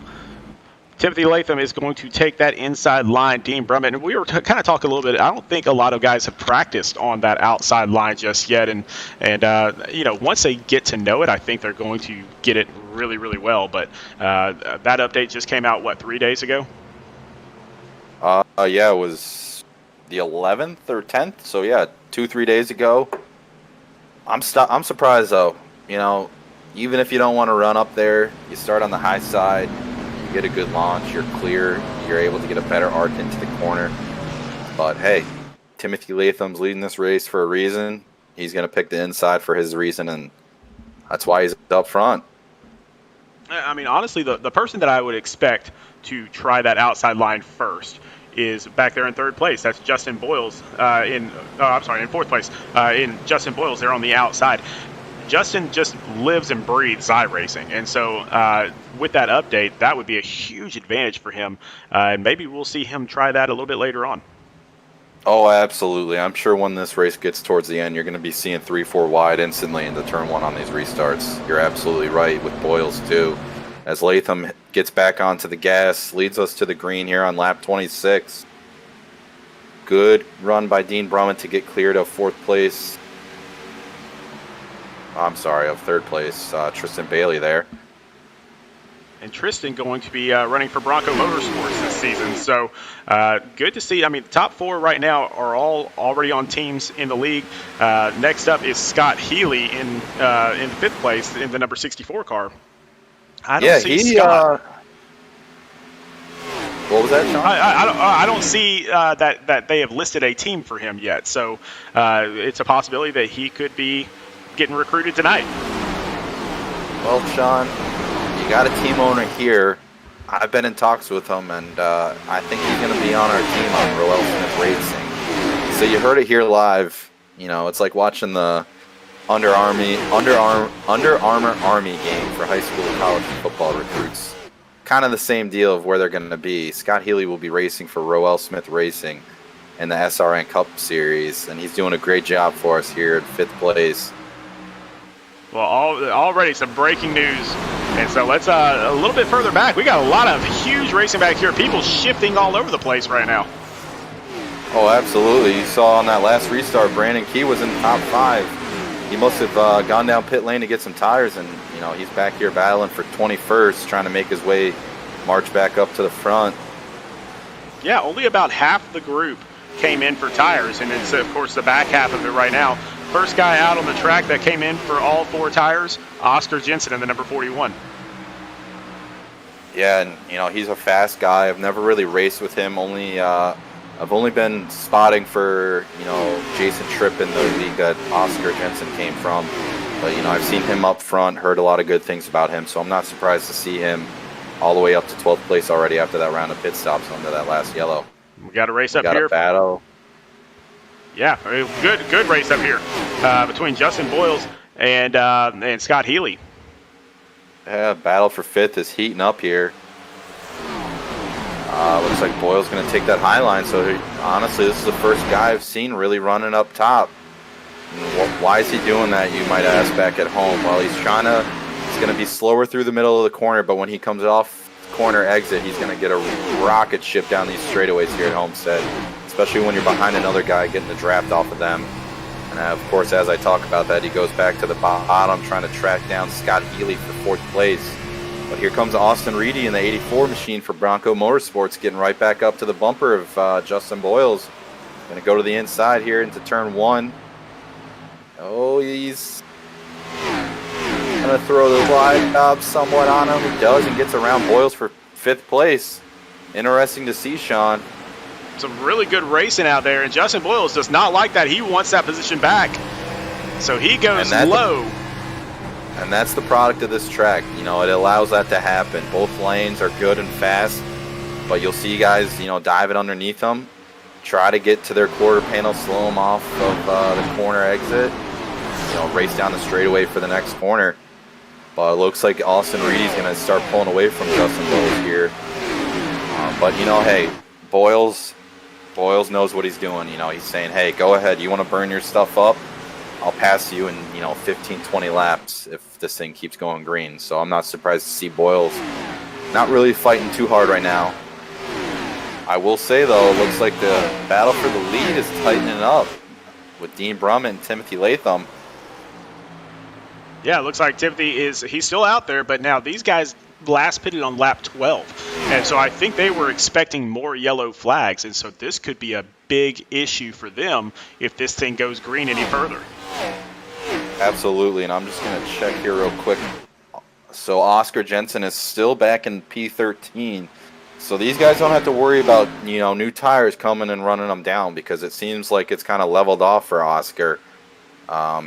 Timothy Latham is going to take that inside line. Dean Brummett, and we were kind of talking a little bit. I don't think a lot of guys have practiced on that outside line just yet, and once they get to know it, I think they're going to get it really, really well. But that update just came out 3 days ago? Yeah, it was the 11th or 10th. So yeah, 2-3 days ago. I'm surprised though. Even if you don't want to run up there, you start on the high side. Get a good launch, you're clear, you're able to get a better arc into the corner. But hey, Timothy Latham's leading this race for a reason. He's going to pick the inside for his reason, and that's why he's up front. I mean, honestly, the person that I would expect to try that outside line first is back there in third place. That's Justin Boyles in fourth place. In Justin Boyles, they're on the outside. Justin just lives and breathes iRacing, and so with that update, that would be a huge advantage for him, and maybe we'll see him try that a little bit later on. Oh, absolutely. I'm sure when this race gets towards the end, you're going to be seeing 3-4 wide instantly into turn one on these restarts. You're absolutely right with Boyles, too. As Latham gets back onto the gas, leads us to the green here on lap 26. Good run by Dean Brummett to get cleared of fourth place. Of third place, Tristan Bailey there. And Tristan going to be running for Bronco Motorsports this season. So good to see. I mean, the top four right now are all already on teams in the league. Next up is Scott Healy in fifth place in the number 64 car. I don't see Scott. What was that, Sean? I don't see that they have listed a team for him yet. So it's a possibility that he could be getting recruited tonight. Well, Sean, you got a team owner here. I've been in talks with him, and I think he's going to be on our team on Roel Smith Racing. So you heard it here live. It's like watching the Under Armour Army game for high school and college football recruits. Kind of the same deal of where they're going to be. Scott Healy will be racing for Roel Smith Racing in the SRN Cup Series, and he's doing a great job for us here at fifth place. Well, already some breaking news. And so let's a little bit further back. We got a lot of huge racing back here. People shifting all over the place right now. Oh, absolutely. You saw on that last restart, Brandon Key was in the top 5. He must have gone down pit lane to get some tires, and he's back here battling for 21st, trying to make his way, march back up to the front. Yeah, only about half the group came in for tires, and it's, of course, the back half of it right now. First guy out on the track that came in for all 4 tires, Oscar Jensen in the number 41. Yeah, and he's a fast guy. I've never really raced with him. I've only been spotting for Jason Tripp in the league that Oscar Jensen came from. But I've seen him up front, heard a lot of good things about him, so I'm not surprised to see him all the way up to 12th place already after that round of pit stops under that last yellow. We got a race up here. We got a battle. Yeah, good race up here between Justin Boyles and Scott Healy. Yeah, battle for 5th is heating up here. Looks like Boyle's going to take that high line. So honestly, this is the first guy I've seen really running up top. Why is he doing that, you might ask, back at home? Well, he's going to be slower through the middle of the corner, but when he comes off corner exit, he's going to get a rocket ship down these straightaways here at Homestead, especially when you're behind another guy getting the draft off of them. And of course, as I talk about that, he goes back to the bottom trying to track down Scott Healy for 4th place. But here comes Austin Reedy in the 84 machine for Bronco Motorsports, getting right back up to the bumper of Justin Boyles. Going to go to the inside here into turn 1. Oh, he's going to throw the wide knob somewhat on him. He does and gets around Boyles for 5th place. Interesting to see, Sean. Some really good racing out there, and Justin Boyles does not like that. He wants that position back. So he goes low. And that's the product of this track. It allows that to happen. Both lanes are good and fast, but you'll see guys, dive it underneath them, try to get to their quarter panel, slow them off of the corner exit, race down the straightaway for the next corner. But it looks like Austin Reedy's going to start pulling away from Justin Boyles here. But, hey, Boyles knows what he's doing. He's saying, hey, go ahead. You want to burn your stuff up? I'll pass you in, 15, 20 laps if this thing keeps going green. So I'm not surprised to see Boyles not really fighting too hard right now. I will say, though, it looks like the battle for the lead is tightening up with Dean Brumman and Timothy Latham. Yeah, it looks like Timothy he's still out there, but now these guys last pitted on lap 12. And so I think they were expecting more yellow flags, and so this could be a big issue for them if this thing goes green any further. Absolutely, and I'm just going to check here real quick. So Oscar Jensen is still back in P13. So these guys don't have to worry about, new tires coming and running them down, because it seems like it's kind of leveled off for Oscar.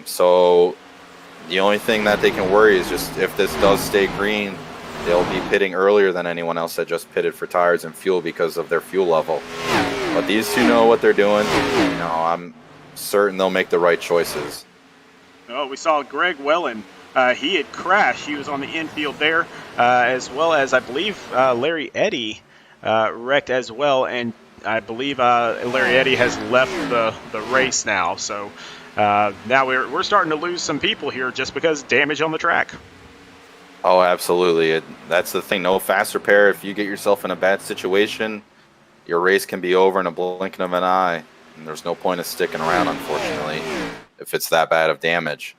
So the only thing that they can worry is just if this does stay green, they'll be pitting earlier than anyone else that just pitted for tires and fuel because of their fuel level. But these two know what they're doing. I'm certain they'll make the right choices. Oh, we saw Greg Wellen. He had crashed. He was on the infield there, as well as, I believe, Larry Eddy wrecked as well. And I believe Larry Eddy has left the race now. So now we're starting to lose some people here just because damage on the track. Oh, absolutely. That's the thing. No fast repair. If you get yourself in a bad situation, your race can be over in a blinking of an eye. And there's no point of sticking around, unfortunately, if it's that bad of damage.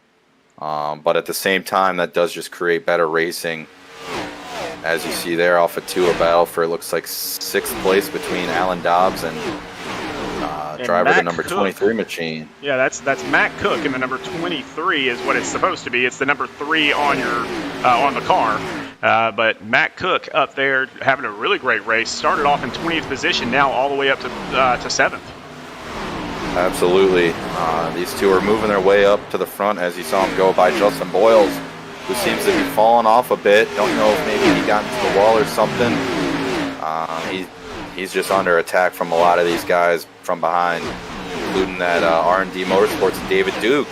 But at the same time, that does just create better racing. As you see there, Alpha 2, a battle for, it looks like, 6th place between Alan Dobbs and driver the number 23 machine. Yeah, that's Matt Cook, and the number 23 is what it's supposed to be. It's the number 3 on your on the car. But Matt Cook up there having a really great race. Started off in 20th position, now all the way up to 7th. Absolutely. These two are moving their way up to the front as you saw him go by Justin Boyles, who seems to be falling off a bit. Don't know if maybe he got into the wall or something. He's just under attack from a lot of these guys from behind, including that R&D Motorsports David Duke,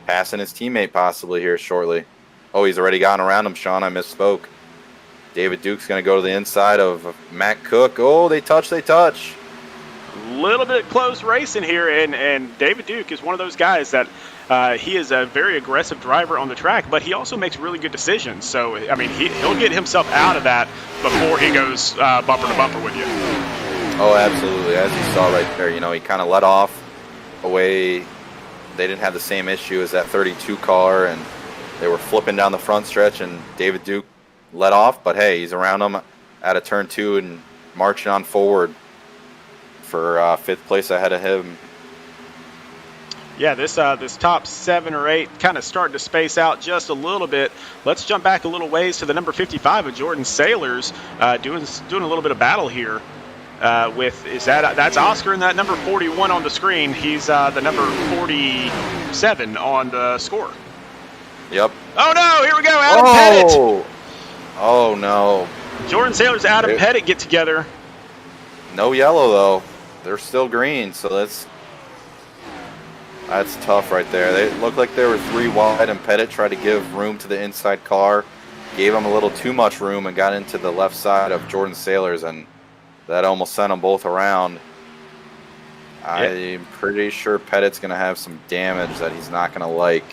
passing his teammate possibly here shortly. Oh, he's already gotten around him, Sean. I misspoke. David Duke's going to go to the inside of Matt Cook. Oh, they touch. Little bit close racing here, and David Duke is one of those guys that he is a very aggressive driver on the track, but he also makes really good decisions. So, I mean, he'll get himself out of that before he goes bumper to bumper with you. Oh, absolutely. As you saw right there, he kind of let off away. They didn't have the same issue as that 32 car, and they were flipping down the front stretch, and David Duke let off, but hey, he's around them at a turn 2 and marching on forward for 5th place ahead of him. Yeah, this top 7 or 8 kind of starting to space out just a little bit. Let's jump back a little ways to the number 55 of Jordan Sailors, doing a little bit of battle here. That's Oscar and that number 41 on the screen. He's the number 47 on the score. Yep. Oh no! Here we go, Adam Pettit. Oh no! Jordan Sailors, Adam Pettit get together. No yellow though. They're still green, so that's tough right there. They looked like they were 3 wide, and Pettit tried to give room to the inside car, gave him a little too much room, and got into the left side of Jordan Sailors, and that almost sent them both around. I'm pretty sure Pettit's going to have some damage that he's not going to like.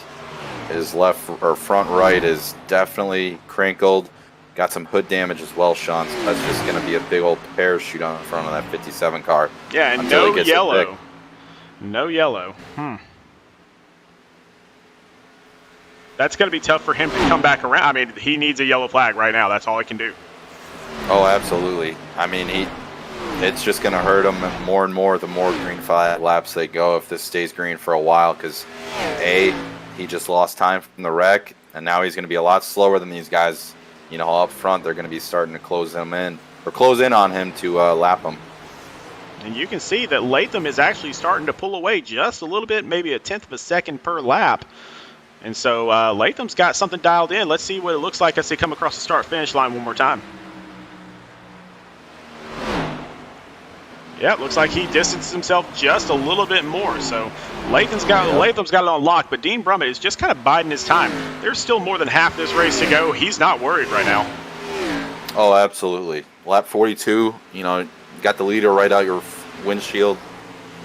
His left or front right is definitely crinkled. Got some hood damage as well, Sean. So that's just going to be a big old parachute on the front of that 57 car. Yeah, and no yellow. No yellow. That's going to be tough for him to come back around. I mean, he needs a yellow flag right now. That's all he can do. Oh, absolutely. I mean, it's just going to hurt him more and more the more green flag laps they go if this stays green for a while, because he just lost time from the wreck, and now he's going to be a lot slower than these guys. Up front, they're going to be starting to close in on him to lap him. And you can see that Latham is actually starting to pull away just a little bit, maybe a 1/10 of a second per lap. And so Latham's got something dialed in. Let's see what it looks like as they come across the start-finish line one more time. Yeah, it looks like he distanced himself just a little bit more. So Latham's got it on lock, but Dean Brumman is just kind of biding his time. There's still more than half this race to go. He's not worried right now. Oh, absolutely. Lap 42, got the leader right out your windshield.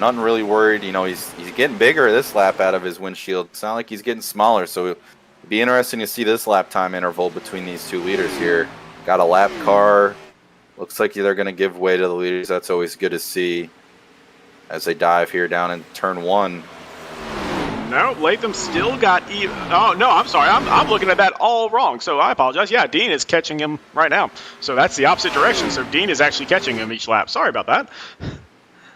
Nothing really worried. He's getting bigger this lap out of his windshield. It's not like he's getting smaller. So it'll be interesting to see this lap time interval between these two leaders here. got a lap car. Looks like they're going to give way to the leaders. That's always good to see as they dive here down in turn 1. No, Latham still got oh, no, I'm sorry. I'm looking at that all wrong, so I apologize. Yeah, Dean is catching him right now. So that's the opposite direction. So Dean is actually catching him each lap. Sorry about that.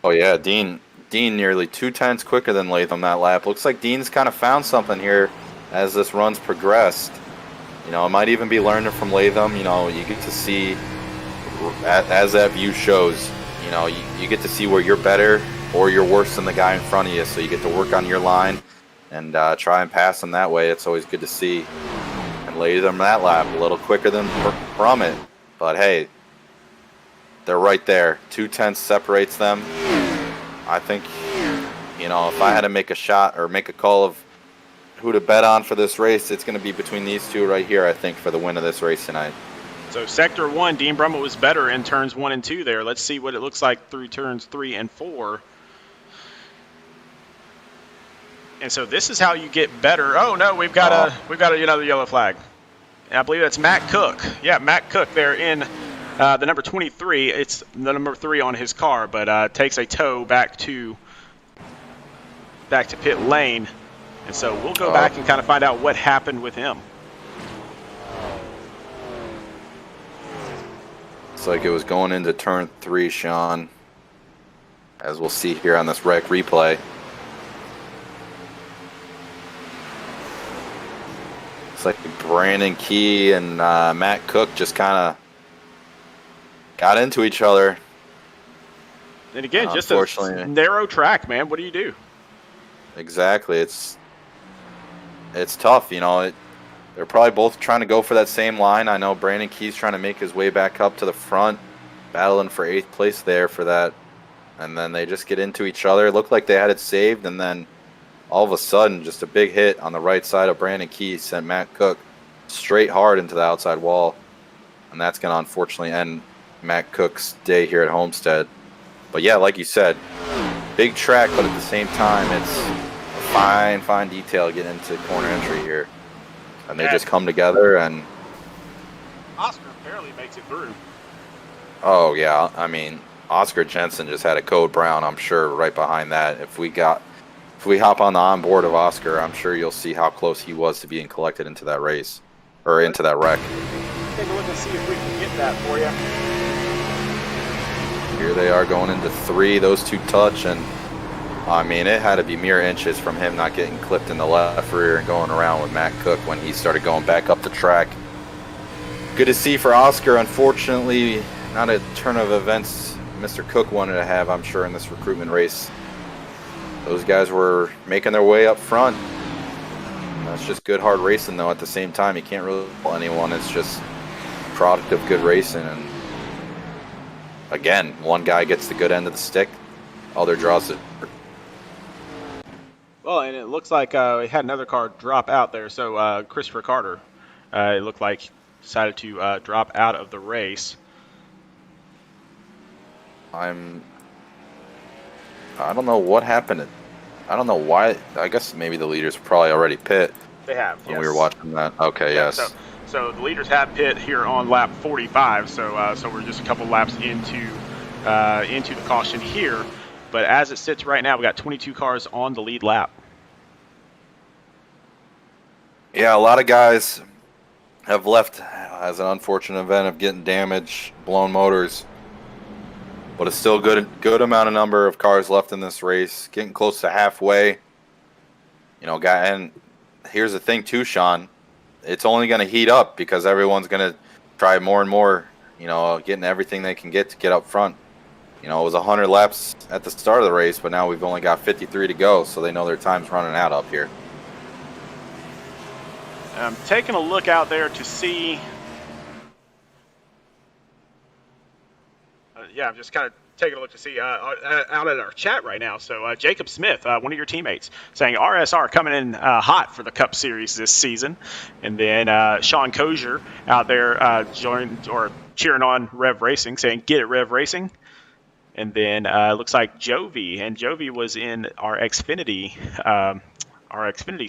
Oh, yeah, Dean nearly 2/10 quicker than Latham that lap. Looks like Dean's kind of found something here as this run's progressed. You know, it might even be learning from Latham. You know, you get to see, as that view shows, you know, you get to see where you're better or you're worse than the guy in front of you. So you get to work on your line and try and pass them that way. It's always good to see. And Latham that lap a little quicker than Brummett. But hey, they're right there. 2/10 separates them. I think, you know, if I had to make a shot or make a call of who to bet on for this race, it's going to be between these two right here, I think, for the win of this race tonight. So Sector 1, Dean Brummett was better in turns 1 and 2 there. Let's see what it looks like through turns 3 and 4. And so this is how you get better. Oh no, we've got another yellow flag. And I believe that's Matt Cook. Yeah, Matt Cook there in the number 23. It's the number 3 on his car, but takes a tow back to pit lane. And so we'll go back and kind of find out what happened with him. Looks like it was going into turn 3, Sean, as we'll see here on this wreck replay. Looks like Brandon Key and Matt Cook just kind of got into each other. And again, just a narrow track, man. What do you do? Exactly. It's tough, you know. They're probably both trying to go for that same line. I know Brandon Key's trying to make his way back up to the front, battling for 8th place there for that. And then they just get into each other. It looked like they had it saved, and then all of a sudden, just a big hit on the right side of Brandon Key sent Matt Cook straight hard into the outside wall. And that's going to unfortunately end Matt Cook's day here at Homestead. But yeah, like you said, big track, but at the same time, it's a fine detail getting into corner entry here. And they just come together, and Oscar barely makes it through. Oh, yeah. I mean, Oscar Jensen just had a code brown, I'm sure, right behind that. If we hop on the onboard of Oscar, I'm sure you'll see how close he was to being collected into that race, or into that wreck. Take a look and see if we can get that for you. Here they are going into 3, those two touch, and I mean, it had to be mere inches from him not getting clipped in the left rear and going around with Matt Cook when he started going back up the track. Good to see for Oscar. Unfortunately, not a turn of events Mr. Cook wanted to have, I'm sure, in this recruitment race. Those guys were making their way up front. That's just good, hard racing, though, at the same time. You can't really tell anyone. It's just a product of good racing. And again, one guy gets the good end of the stick, other draws it. Well, and it looks like we had another car drop out there. So Christopher Carter, it looked like, decided to drop out of the race. I don't know what happened. I don't know why. I guess maybe the leaders probably already pit. They have, when we were watching that. Okay, yeah, yes. So the leaders have pit here on lap 45. So we're just a couple laps into the caution here. But as it sits right now, we got 22 cars on the lead lap. Yeah, a lot of guys have left as an unfortunate event of getting damaged, blown motors. But it's still a good amount of number of cars left in this race, getting close to halfway. You know, and here's the thing too, Sean. It's only going to heat up because everyone's going to try more and more, you know, getting everything they can get to get up front. You know, it was 100 laps at the start of the race, but now we've only got 53 to go, so they know their time's running out up here. I'm taking a look out there to see. I'm just kind of taking a look to see out at our chat right now. So Jacob Smith, one of your teammates, saying RSR coming in hot for the Cup Series this season. And then Sean Kozier out there cheering on Rev Racing, saying get it Rev Racing. And then it looks like Jovi, and Jovi was in our Xfinity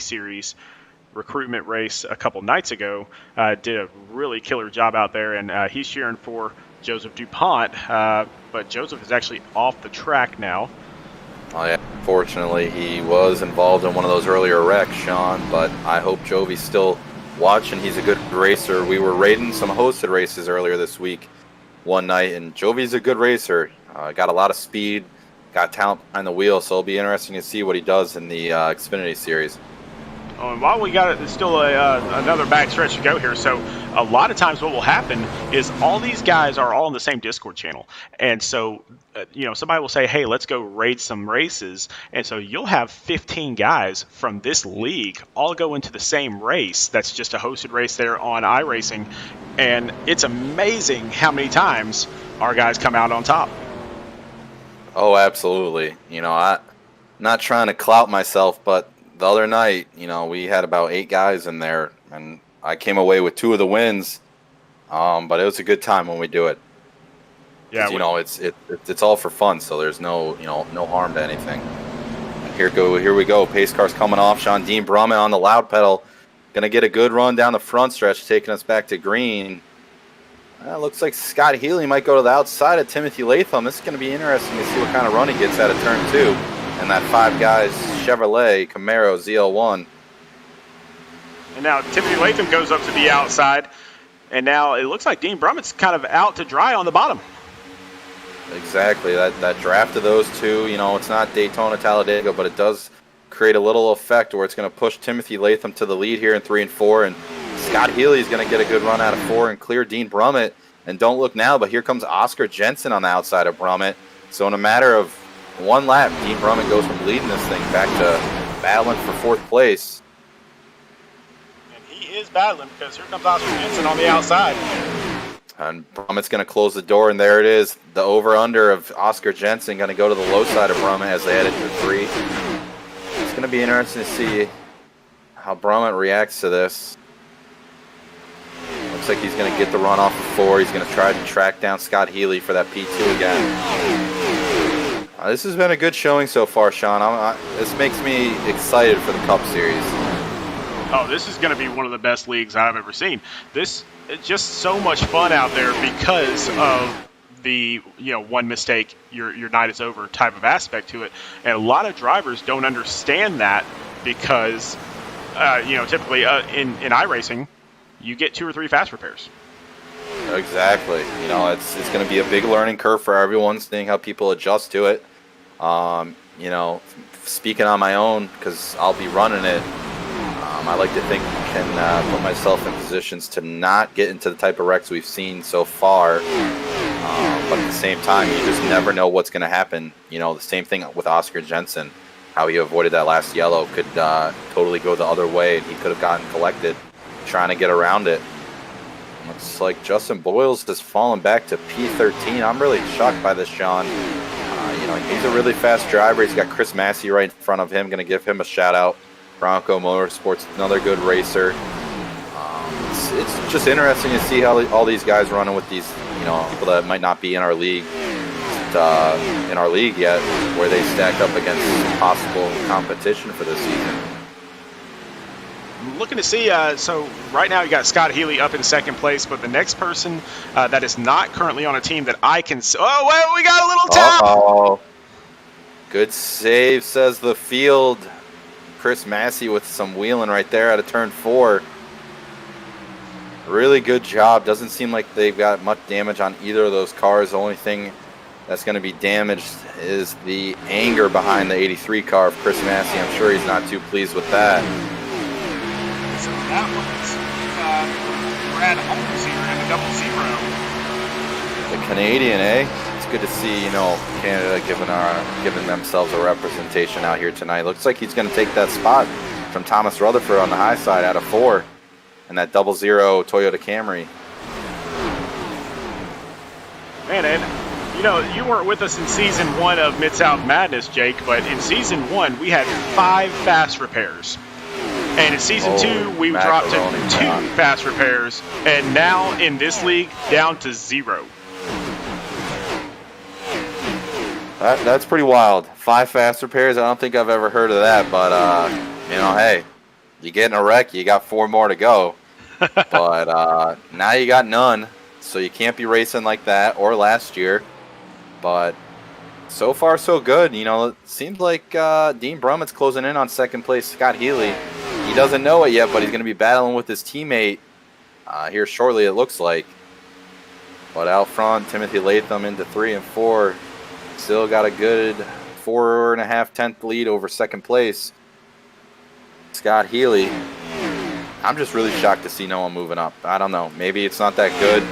series Recruitment Race a couple nights ago. Did a really killer job out there, and he's cheering for Joseph DuPont. But Joseph is actually off the track now. Oh, yeah. Fortunately, he was involved in one of those earlier wrecks, Sean, but I hope Jovi's still watching. He's a good racer. We were rating some hosted races earlier this week one night, and Jovi's a good racer. Got a lot of speed, got talent behind the wheel, so it'll be interesting to see what he does in the Xfinity Series. Oh, and while we got still another back stretch to go here, so a lot of times what will happen is all these guys are all in the same Discord channel, and so somebody will say, hey, let's go raid some races, and so you'll have 15 guys from this league all go into the same race. That's just a hosted race there on iRacing, and it's amazing how many times our guys come out on top. Oh, absolutely. I'm not trying to clout myself, but the other night, we had about 8 guys in there, and I came away with 2 of the wins. But it was a good time when we do it. Yeah, it's all for fun, so there's no harm to anything. And here we go. Pace car's coming off. Sean Dean Brummett on the loud pedal, gonna get a good run down the front stretch, taking us back to green. Looks like Scott Healy might go to the outside of Timothy Latham. This is gonna be interesting to see what kind of run he gets out of turn 2. And that 5 guys Chevrolet Camaro ZL1. And now Timothy Latham goes up to the outside, and now it looks like Dean Brummett's kind of out to dry on the bottom. Exactly. That draft of those two, it's not Daytona Talladega, but it does create a little effect where it's going to push Timothy Latham to the lead here in 3 and 4, and Scott Healy is going to get a good run out of 4 and clear Dean Brummett. And don't look now, but here comes Oscar Jensen on the outside of Brummett. So in a matter of 1 lap, Dean Brummett goes from leading this thing back to battling for 4th place. And he is battling because here comes Oscar Jensen on the outside. And Brummett's going to close the door, and there it is. The over-under of Oscar Jensen going to go to the low side of Brummett as they head into 3. It's going to be interesting to see how Brummett reacts to this. Looks like he's going to get the run off of 4. He's going to try to track down Scott Healy for that P2 again. This has been a good showing so far, Sean. This makes me excited for the Cup Series. Oh, this is going to be one of the best leagues I've ever seen. It's just so much fun out there because of the one mistake, your night is over type of aspect to it. And a lot of drivers don't understand that because typically in iRacing you get 2 or 3 fast repairs. Exactly. It's going to be a big learning curve for everyone, seeing how people adjust to it. Speaking on my own, because I'll be running it, I like to think I can put myself in positions to not get into the type of wrecks we've seen so far. But at the same time, you just never know what's going to happen. The same thing with Oscar Jensen, how he avoided that last yellow could totally go the other way, and he could have gotten collected trying to get around it. Looks like Justin Boyles has fallen back to P13. I'm really shocked by this, Sean. He's a really fast driver. He's got Chris Massey right in front of him. Going to give him a shout out. Bronco Motorsports, another good racer. It's just interesting to see how all these guys running with these, people that might not be in our league, yet, where they stack up against possible competition for this season. I'm looking to see, so right now you got Scott Healy up in 2nd place, but the next person that is not currently on a team that I can see. Oh, wait, we got a little tap! Uh-oh. Good save, says the field. Chris Massey with some wheeling right there out of turn 4. Really good job. Doesn't seem like they've got much damage on either of those cars. The only thing that's going to be damaged is the anger behind the 83 car of Chris Massey. I'm sure he's not too pleased with that. So that was Brad Holmes here in the 0-0. The Canadian, eh? It's good to see, Canada giving themselves a representation out here tonight. Looks like he's going to take that spot from Thomas Rutherford on the high side out of 4 in that 0-0 Toyota Camry. Man, and you weren't with us in Season 1 of Mid-South Madness, Jake, but in Season 1 we had 5 fast repairs. And in Season 2 we dropped to 2 fast repairs, and now in this league down to 0. That's pretty wild. 5 fast repairs. I don't think I've ever heard of that, but hey, You get in a wreck, you got 4 more to go. But now you got none, so you can't be racing like that or last year. But so far, so good. You know, it seems like Dean Brummett's closing in on second place. Scott Healy, he doesn't know it yet, but he's going to be battling with his teammate here shortly, it looks like. But out front, Timothy Latham into 3 and 4. Still got a good 4.5 lead over second place. Scott Healy. I'm just really shocked to see no one moving up. I don't know. Maybe it's not that good,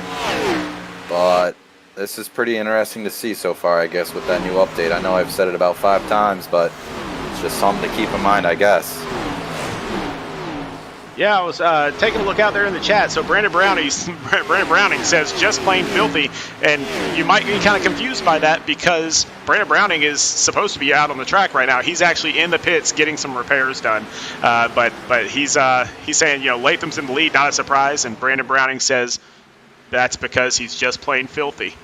but this is pretty interesting to see so far, I guess, with that new update. I know I've said it about 5 times, but it's just something to keep in mind, I guess. Yeah, I was taking a look out there in the chat. So Brandon Browning says just plain filthy, and you might be kind of confused by that because Brandon Browning is supposed to be out on the track right now. He's actually in the pits getting some repairs done, but he's saying, you know, Latham's in the lead, not a surprise, and Brandon Browning says that's because he's just plain filthy.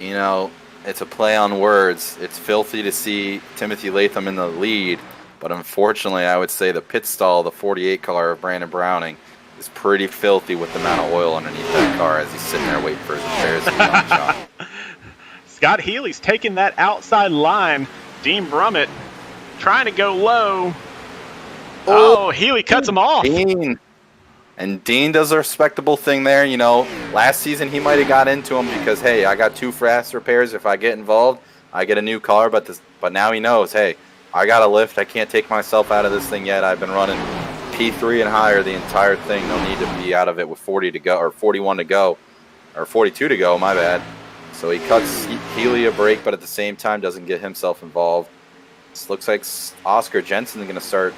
You know, it's a play on words. It's filthy to see Timothy Latham in the lead. But unfortunately, I would say the pit stall, the 48 car of Brandon Browning, is pretty filthy with the amount of oil underneath that car as he's sitting there waiting for his repairs to be on shot. Scott Healy's taking that outside line. Dean Brummett trying to go low. Oh, Healy cuts him off. Dean does a respectable thing there. You know, last season he might have got into him because, hey, I got 2 fast repairs. If I get involved, I get a new car. But now he knows, hey, I got to lift. I can't take myself out of this thing yet. I've been running P3 and higher the entire thing. No need to be out of it with 40 to go, or 41 to go, or 42 to go, my bad. So he cuts Healy a break, but at the same time doesn't get himself involved. This looks like Oscar Jensen is going to start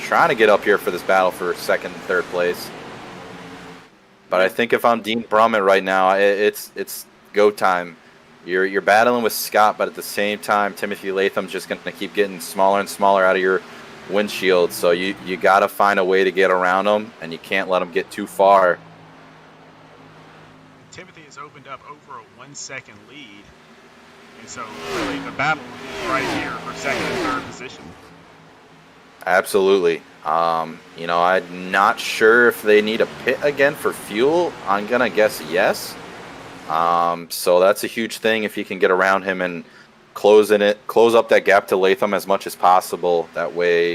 trying to get up here for this battle for second and third place. But I think if I'm Dean Brummett right now, it's go time. You're battling with Scott, but at the same time, Timothy Latham's just going to keep getting smaller and smaller out of your windshield. So you got to find a way to get around him, and you can't let him get too far. Timothy has opened up over a 1-second lead, and so really the battle is right here for second and third position. Absolutely. You know, I'm not sure if they need a pit again for fuel. I'm going to guess yes. So that's a huge thing if you can get around him and close up that gap to Latham as much as possible. That way,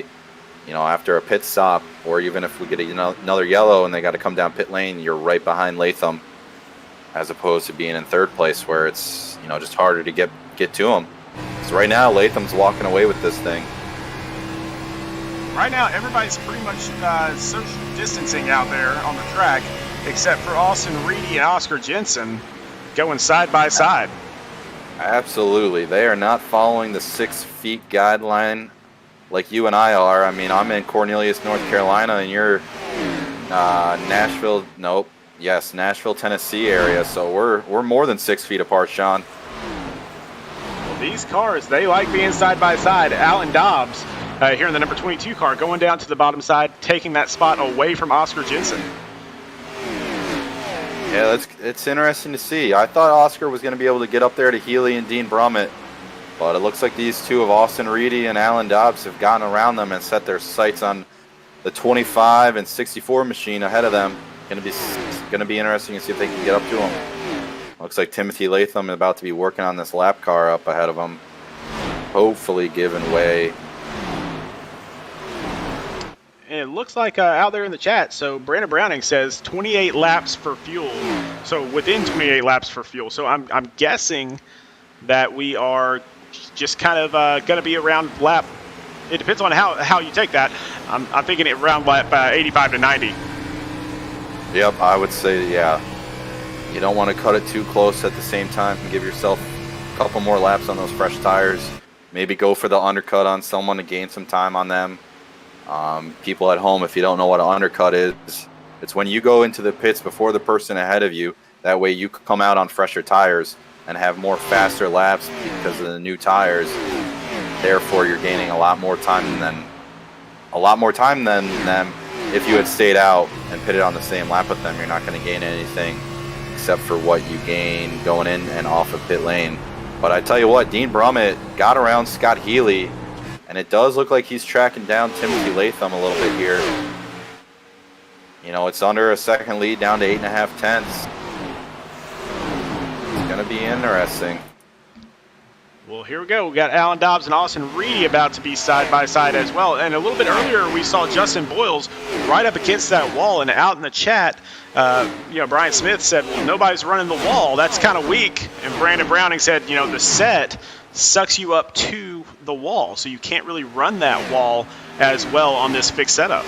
you know, after a pit stop, or even if we get another yellow and they got to come down pit lane, you're right behind Latham, as opposed to being in third place where it's, you know, just harder to get to him. So right now, Latham's walking away with this thing. Right now, everybody's pretty much social distancing out there on the track, except for Austin Reedy and Oscar Jensen going side by side. Absolutely. They are not following the 6 feet guideline like you and I are. I mean, I'm in Cornelius, North Carolina, and you're Nashville, Tennessee area. So we're more than 6 feet apart, Sean. Well, these cars, they like being side by side. Alan Dobbs here in the number 22 car going down to the bottom side, taking that spot away from Oscar Jensen. Yeah, it's interesting to see. I thought Oscar was going to be able to get up there to Healy and Dean Brummett, but it looks like these two of Austin Reedy and Alan Dobbs have gotten around them and set their sights on the 25 and 64 machine ahead of them. Going to be interesting to see if they can get up to them. Looks like Timothy Latham is about to be working on this lap car up ahead of him, hopefully giving way. And it looks like out there in the chat, so Brandon Browning says 28 laps for fuel. So within 28 laps for fuel. So I'm guessing that we are just kind of going to be around lap. It depends on how you take that. I'm thinking it around lap 85 to 90. Yep, I would say, yeah. You don't want to cut it too close at the same time and give yourself a couple more laps on those fresh tires. Maybe go for the undercut on someone to gain some time on them. People at home, if you don't know what an undercut is, it's when you go into the pits before the person ahead of you. That way you come out on fresher tires and have more faster laps because of the new tires. Therefore, you're gaining a lot more time than them. If you had stayed out and pitted on the same lap with them, you're not going to gain anything except for what you gain going in and off of pit lane. But I tell you what, Dean Brummett got around Scott Healy And it does look like he's tracking down Timothy Latham a little bit here. You know, it's under a second lead, down to 8.5 tenths. It's going to be interesting. Well, here we go. We got Alan Dobbs and Austin Reedy about to be side by side as well. And a little bit earlier, we saw Justin Boyles right up against that wall. And out in the chat, Brian Smith said, well, nobody's running the wall. That's kind of weak. And Brandon Browning said, the set sucks you up to the wall. So you can't really run that wall as well on this fixed setup.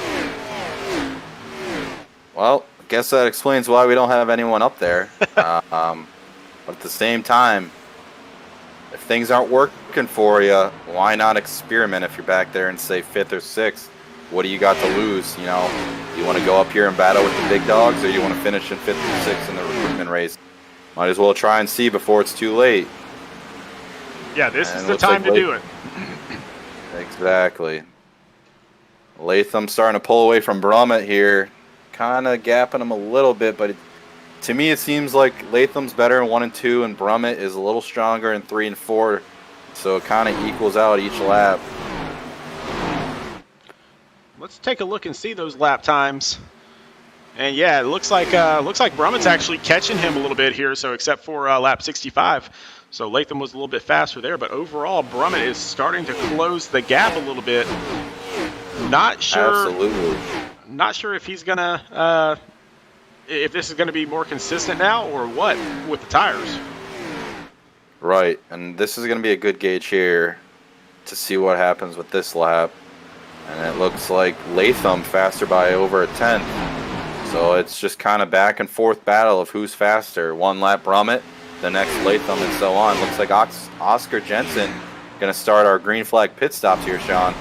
Well, I guess that explains why we don't have anyone up there. But at the same time, if things aren't working for you, why not experiment if you're back there in, say, 5th or 6th? What do you got to lose? You want to go up here and battle with the big dogs, or you want to finish in 5th or 6th in the recruitment race? Might as well try and see before it's too late. Yeah, this is the time to do it. Exactly. Latham starting to pull away from Brummett here. Kind of gapping him a little bit, but to me, it seems like Latham's better in 1 and 2, and Brummett is a little stronger in 3 and 4. So it kind of equals out each lap. Let's take a look and see those lap times. And yeah, it looks like Brummett's actually catching him a little bit here. So except for lap 65, so Latham was a little bit faster there. But overall, Brummett is starting to close the gap a little bit. Not sure. Absolutely. Not sure if he's gonna. If this is going to be more consistent now or what with the tires. Right, and this is going to be a good gauge here to see what happens with this lap. And it looks like Latham faster by over a tenth. So it's just kind of back and forth battle of who's faster. One lap Brummett, the next Latham, and so on. Looks like Oscar Jensen going to start our green flag pit stops here, Sean.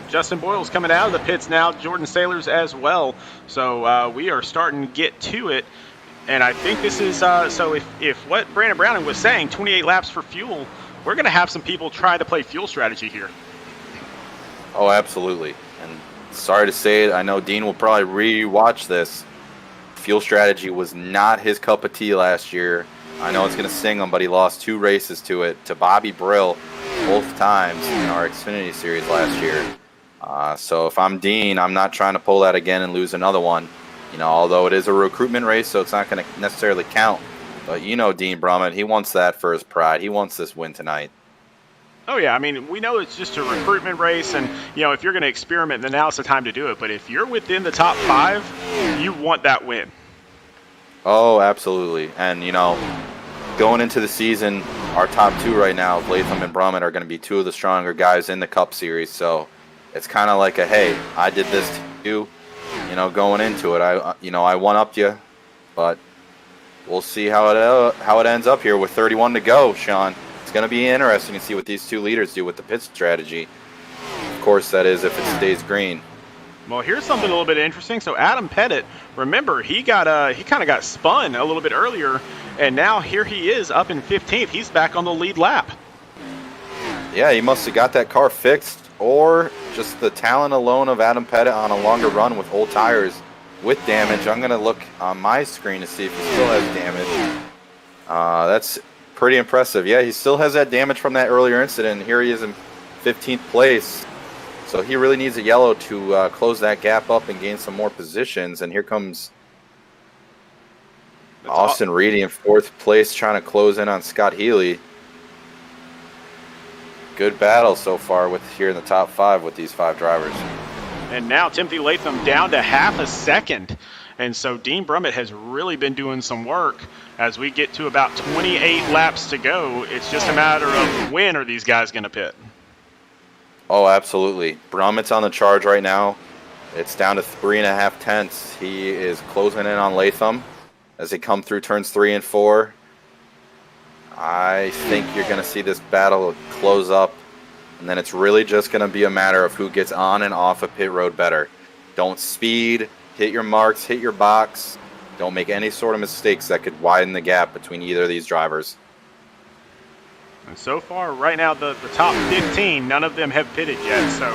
Justin Boyle's coming out of the pits now. Jordan Sailors as well. So we are starting to get to it. And I think this is, so if what Brandon Browning was saying, 28 laps for fuel, we're going to have some people try to play fuel strategy here. Oh, absolutely. And sorry to say it, I know Dean will probably re-watch this. Fuel strategy was not his cup of tea last year. I know it's going to sting him, but he lost 2 races to it, to Bobby Brill both times in our Xfinity Series last year. So if I'm Dean, I'm not trying to pull that again and lose another one. Although it is a recruitment race, so it's not going to necessarily count. But Dean Brummett, he wants that for his pride. He wants this win tonight. Oh, yeah. I mean, we know it's just a recruitment race, and, if you're going to experiment, then now's the time to do it. But if you're within the top 5, you want that win. Oh, absolutely. And, going into the season, our top 2 right now, Latham and Brummett, are going to be 2 of the stronger guys in the Cup Series. So it's kind of like a, hey, I did this to you, going into it. I one-upped you, but we'll see how it ends up here with 31 to go, Sean. It's going to be interesting to see what these 2 leaders do with the pit strategy. Of course, that is if it stays green. Well, here's something a little bit interesting. So Adam Pettit, remember, he kind of got spun a little bit earlier, and now here he is up in 15th. He's back on the lead lap. Yeah, he must have got that car fixed, or just the talent alone of Adam Pettit on a longer run with old tires with damage. I'm going to look on my screen to see if he still has damage. That's pretty impressive. Yeah, he still has that damage from that earlier incident. Here he is in 15th place. So he really needs a yellow to close that gap up and gain some more positions. And here comes Austin Reedy in 4th place trying to close in on Scott Healy. Good battle so far with here in the top 5 with these 5 drivers. And now Timothy Latham down to half a second. And so Dean Brummett has really been doing some work as we get to about 28 laps to go. It's just a matter of when are these guys going to pit. Oh, absolutely. Brummett's on the charge right now. It's down to 3.5 tenths. He is closing in on Latham as they come through turns 3 and 4. I think you're going to see this battle close up, and then it's really just going to be a matter of who gets on and off a pit road better. Don't speed, hit your marks, hit your box. Don't make any sort of mistakes that could widen the gap between either of these drivers. And so far, right now, the top 15, none of them have pitted yet, so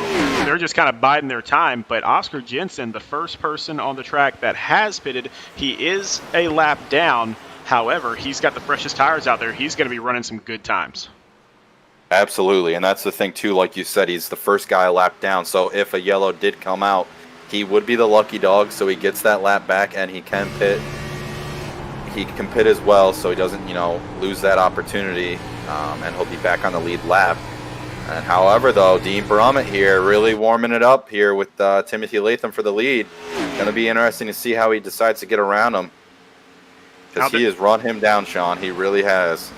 they're just kind of biding their time. But Oscar Jensen, the first person on the track that has pitted, he is a lap down. However, he's got the freshest tires out there. He's going to be running some good times. Absolutely, and that's the thing too. Like you said, he's the first guy a lap down. So if a yellow did come out, he would be the lucky dog. So he gets that lap back, and he can pit. He can pit as well, so he doesn't, lose that opportunity, and he'll be back on the lead lap. And however, though, Dean Brummett here really warming it up here with Timothy Latham for the lead. Going to be interesting to see how he decides to get around him, because he has run him down, Sean. He really has.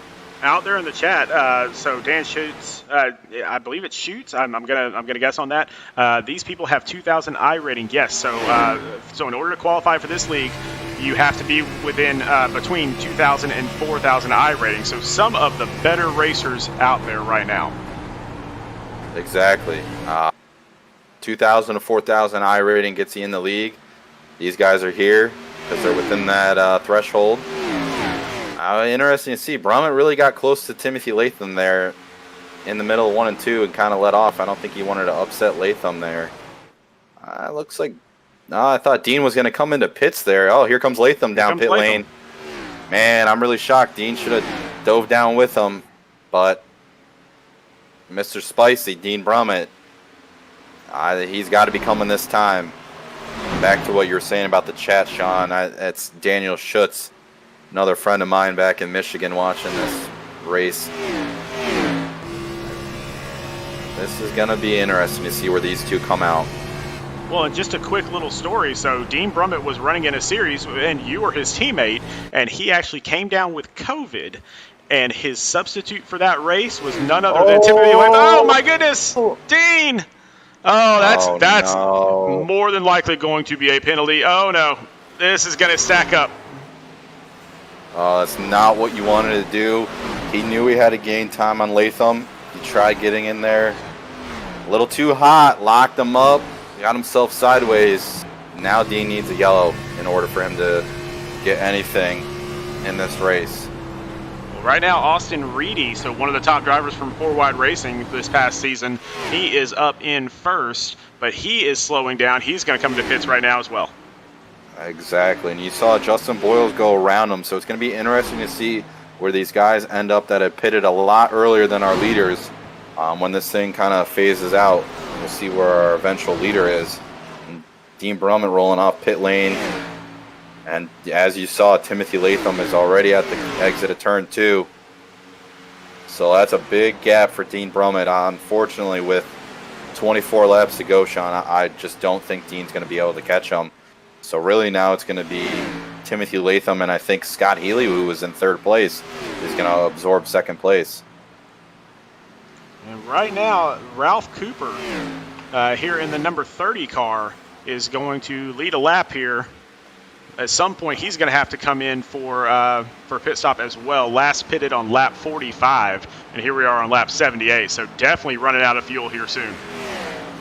Out there in the chat, so Dan Shoots, I believe it's Shoots. I'm gonna guess on that. These people have 2,000 iRating. Yes, so in order to qualify for this league, you have to be within between 2,000 and 4,000 iRating. So some of the better racers out there right now. Exactly. 2,000 to 4,000 iRating gets you in the league. These guys are here because they're within that threshold. Interesting to see. Brummett really got close to Timothy Latham there in the middle of 1 and 2 and kind of let off. I don't think he wanted to upset Latham there. Looks like... I thought Dean was going to come into pits there. Oh, here comes Latham down pit lane. Man, I'm really shocked. Dean should have dove down with him. But Mr. Spicy, Dean Brummett, he's got to be coming this time. Back to what you were saying about the chat, Sean. It's Daniel Schutz. Another friend of mine back in Michigan watching this race. This is going to be interesting to see where these two come out. Well, and just a quick little story. So Dean Brummett was running in a series, and you were his teammate, and he actually came down with COVID. And his substitute for that race was none other than Timothy Latham. Oh, my goodness, Dean! Oh, that's no. More than likely going to be a penalty. Oh, no. This is going to stack up. That's not what you wanted to do. He knew he had to gain time on Latham. He tried getting in there. A little too hot. Locked him up. Got himself sideways. Now Dean needs a yellow in order for him to get anything in this race. Well, right now, Austin Reedy, so one of the top drivers from Four Wide Racing this past season, he is up in first, but he is slowing down. He's going to come to pits right now as well. Exactly, and you saw Justin Boyles go around him, so it's going to be interesting to see where these guys end up that have pitted a lot earlier than our leaders when this thing kind of phases out. We'll see where our eventual leader is. And Dean Brummett rolling off pit lane, and as you saw, Timothy Latham is already at the exit of turn 2. So that's a big gap for Dean Brummett. Unfortunately, with 24 laps to go, Sean, I just don't think Dean's going to be able to catch him. So really now it's going to be Timothy Latham, and I think Scott Healy, who was in 3rd place, is going to absorb 2nd place. And right now, Ralph Cooper here in the number 30 car is going to lead a lap here. At some point, he's going to have to come in for pit stop as well. Last pitted on lap 45, and here we are on lap 78. So definitely running out of fuel here soon.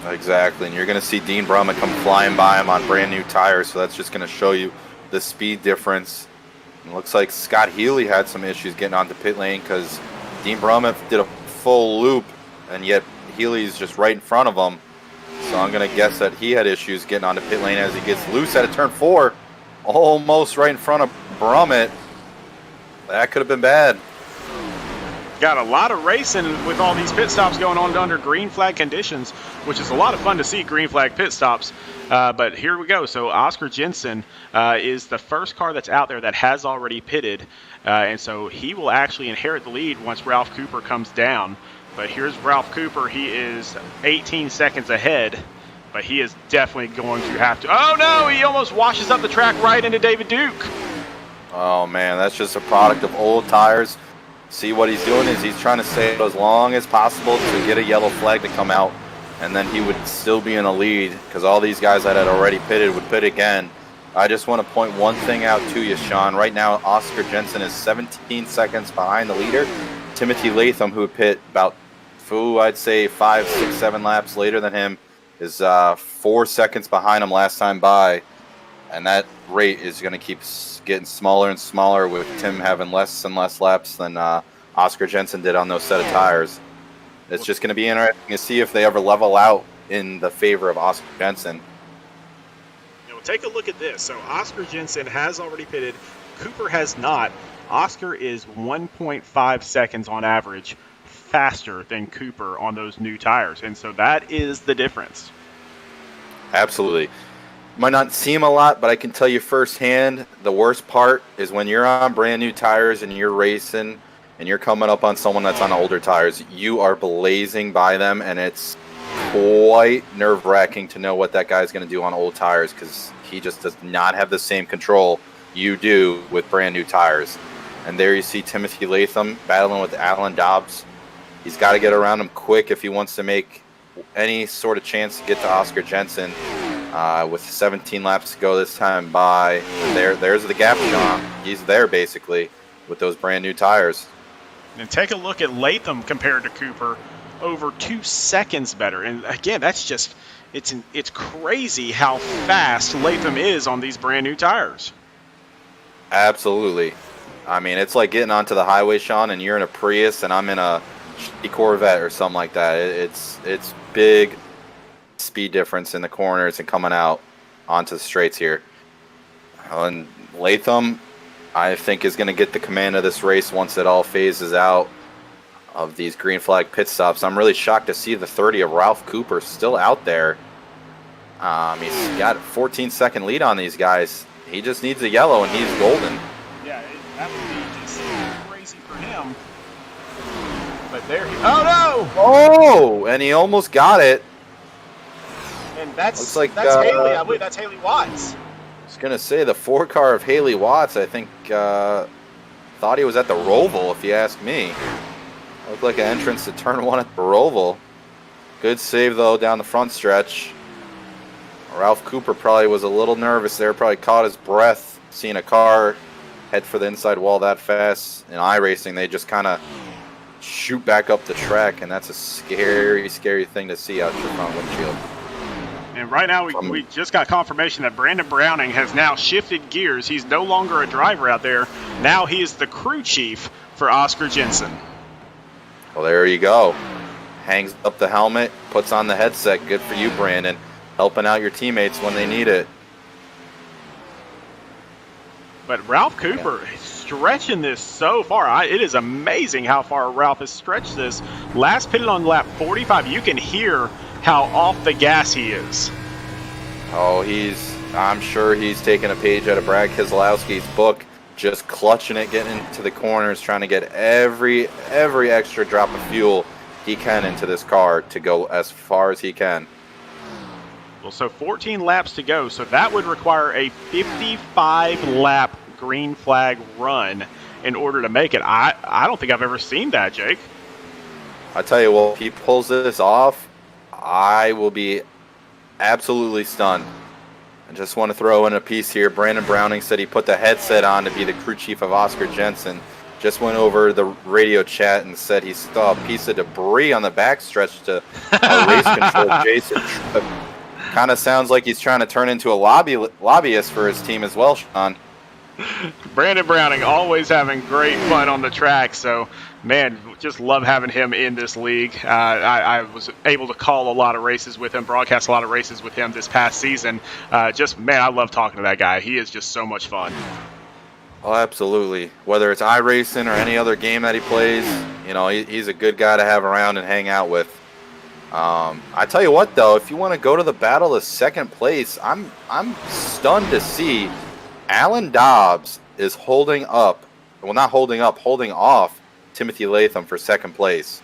Exactly, and you're going to see Dean Brummett come flying by him on brand new tires, so that's just going to show you the speed difference. It looks like Scott Healy had some issues getting onto pit lane because Dean Brummett did a full loop, and yet Healy's just right in front of him. So I'm going to guess that he had issues getting onto pit lane as he gets loose out of turn 4, almost right in front of Brummett. That could have been bad. Got a lot of racing with all these pit stops going on under green flag conditions, which is a lot of fun to see green flag pit stops. But here we go. So Oscar Jensen is the first car that's out there that has already pitted. And so he will actually inherit the lead once Ralph Cooper comes down. But here's Ralph Cooper. He is 18 seconds ahead. But he is definitely going to have to. Oh, no, he almost washes up the track right into David Duke. Oh, man, that's just a product of old tires. See, what he's doing is he's trying to stay as long as possible to get a yellow flag to come out, and then he would still be in a lead because all these guys that had already pitted would pit again. I just want to point one thing out to you, Sean. Right now, Oscar Jensen is 17 seconds behind the leader. Timothy Latham, who would pit about, I'd say 5, 6, 7 laps later than him, is 4 seconds behind him last time by, and that rate is going to keep getting smaller and smaller with Tim having less and less laps than Oscar Jensen did on those set of tires. It's just going to be interesting to see if they ever level out in the favor of Oscar Jensen. Now, take a look at this. So Oscar Jensen has already pitted. Cooper has not. Oscar is 1.5 seconds on average faster than Cooper on those new tires, and so that is the difference. Absolutely. Might not seem a lot, but I can tell you firsthand, the worst part is when you're on brand new tires and you're racing and you're coming up on someone that's on older tires, you are blazing by them, and it's quite nerve-wracking to know what that guy's going to do on old tires, because he just does not have the same control you do with brand new tires. And there you see Timothy Latham battling with Alan Dobbs. He's got to get around him quick if he wants to make any sort of chance to get to Oscar Jensen. With 17 laps to go this time by, there's the gap, Sean. He's there basically with those brand new tires. And take a look at Latham compared to Cooper, over 2 seconds better. And again, that's just, it's crazy how fast Latham is on these brand new tires. Absolutely. I mean, it's like getting onto the highway, Sean, and you're in a Prius and I'm in a Corvette or something like that. It's big speed difference in the corners and coming out onto the straights here. And Latham, I think, is going to get the command of this race once it all phases out of these green flag pit stops. I'm really shocked to see the 30 of Ralph Cooper still out there. He's got a 14-second lead on these guys. He just needs a yellow, and he's golden. Yeah, that would be just crazy for him. But there he... Oh, no! Oh, and he almost got it. And that's Haley. I believe that's Haley Watts. I was going to say the 4 car of Haley Watts, I think, thought he was at the Roval, if you ask me. Looked like an entrance to turn 1 at the Roval. Good save, though, down the front stretch. Ralph Cooper probably was a little nervous there, probably caught his breath seeing a car head for the inside wall that fast. In iRacing, they just kind of shoot back up the track, and that's a scary, scary thing to see out your front windshield. And right now, we just got confirmation that Brandon Browning has now shifted gears. He's no longer a driver out there. Now he is the crew chief for Oscar Jensen. Well, there you go. Hangs up the helmet, puts on the headset. Good for you, Brandon. Helping out your teammates when they need it. But Ralph Cooper is stretching this so far. It is amazing how far Ralph has stretched this. Last pitted on lap 45. You can hear how off the gas he is. Oh, I'm sure he's taking a page out of Brad Keselowski's book, just clutching it, getting into the corners, trying to get every extra drop of fuel he can into this car to go as far as he can. Well, so 14 laps to go, so that would require a 55-lap green flag run in order to make it. I don't think I've ever seen that, Jake. I tell you what, if he pulls this off, I will be absolutely stunned. I just want to throw in a piece here. Brandon Browning said he put the headset on to be the crew chief of Oscar Jensen. Just went over the radio chat and said he saw a piece of debris on the backstretch to race control Jason. Kind of sounds like he's trying to turn into a lobbyist for his team as well, Sean. Brandon Browning always having great fun on the track, so man, just love having him in this league. I was able to call a lot of races with him, broadcast a lot of races with him this past season. Man, I love talking to that guy. He is just so much fun. Oh, absolutely. Whether it's iRacing or any other game that he plays, he's a good guy to have around and hang out with. I tell you what, though, if you want to go to the battle of second place, I'm stunned to see Alan Dobbs is holding off Timothy Latham for second place.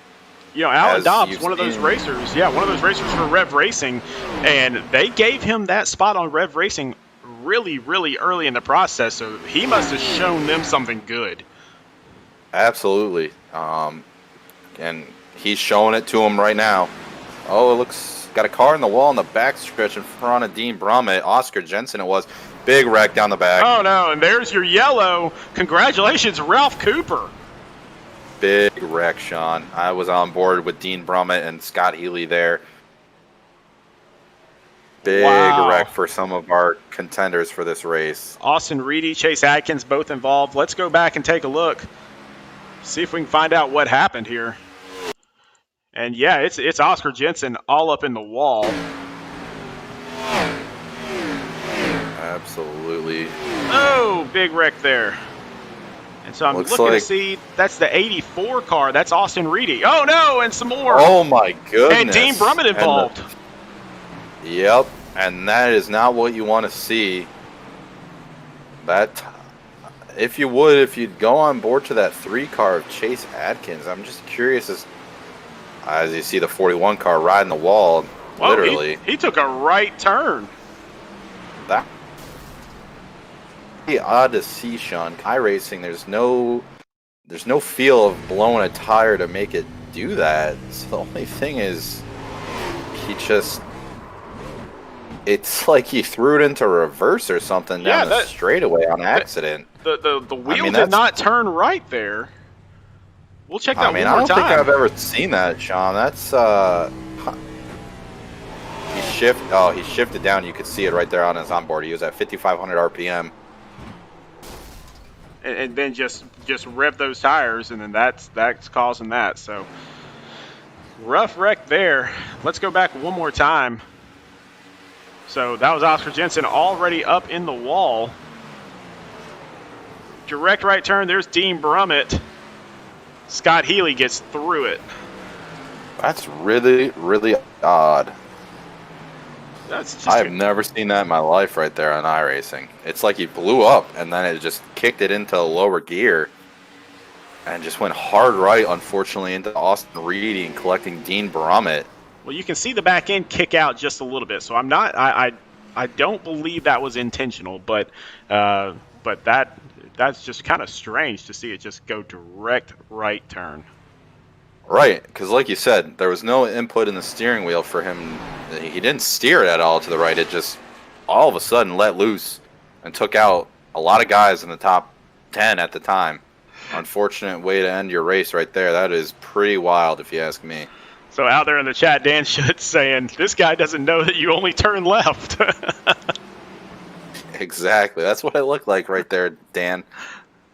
Alan Dobbs, one of those racers for Rev Racing, and they gave him that spot on Rev Racing really, really early in the process, so he must have shown them something good. Absolutely. And he's showing it to him right now. Oh, it looks got a car in the wall in the backstretch in front of Dean Brummett. Oscar Jensen it was. Big wreck down the back. Oh, no, and there's your yellow. Congratulations, Ralph Cooper. Big wreck, Sean. I was on board with Dean Brummett and Scott Healy there. Big wreck for some of our contenders for this race. Austin Reedy, Chase Atkins, both involved. Let's go back and take a look. See if we can find out what happened here. And yeah, it's Oscar Jensen all up in the wall. Absolutely. Oh, big wreck there. And so I'm Looks looking to like, see, that's the 84 car. That's Austin Reedy. Oh, no, and some more. oh my And Dean goodness. Brummett involved. Yep, and that is not what you want to see. That, if you'd go on board to that 3 car of Chase Adkins, I'm just curious as you see the 41 car riding the wall, Whoa, literally. He took a right turn. That be odd to see, Sean. iRacing, there's no feel of blowing a tire to make it do that. So the only thing is, it's like he threw it into reverse or something down the straightaway on accident. The wheel did not turn right there. We'll check that one more time. I don't think I've ever seen that, Sean. That's he shifted down. You could see it right there on his onboard. He was at 5,500 RPM. And then just rev those tires, and then that's causing that. So rough wreck there. Let's go back one more time. So that was Oscar Jensen already up in the wall. Direct right turn. There's Dean Brummett. Scott Healy gets through it. That's really, really odd. I've never seen that in my life right there on iRacing. It's like he blew up, and then it just kicked it into a lower gear and just went hard right, unfortunately, into Austin Reedy and collecting Dean Brummett. Well, you can see the back end kick out just a little bit, so I don't believe that was intentional, but that's just kind of strange to see it just go direct right turn. Right, because like you said, there was no input in the steering wheel for him. He didn't steer it at all to the right. It just all of a sudden let loose and took out a lot of guys in the top 10 at the time. Unfortunate way to end your race right there. That is pretty wild if you ask me. So out there in the chat, Dan Schutz saying, this guy doesn't know that you only turn left. Exactly. That's what it looked like right there, Dan.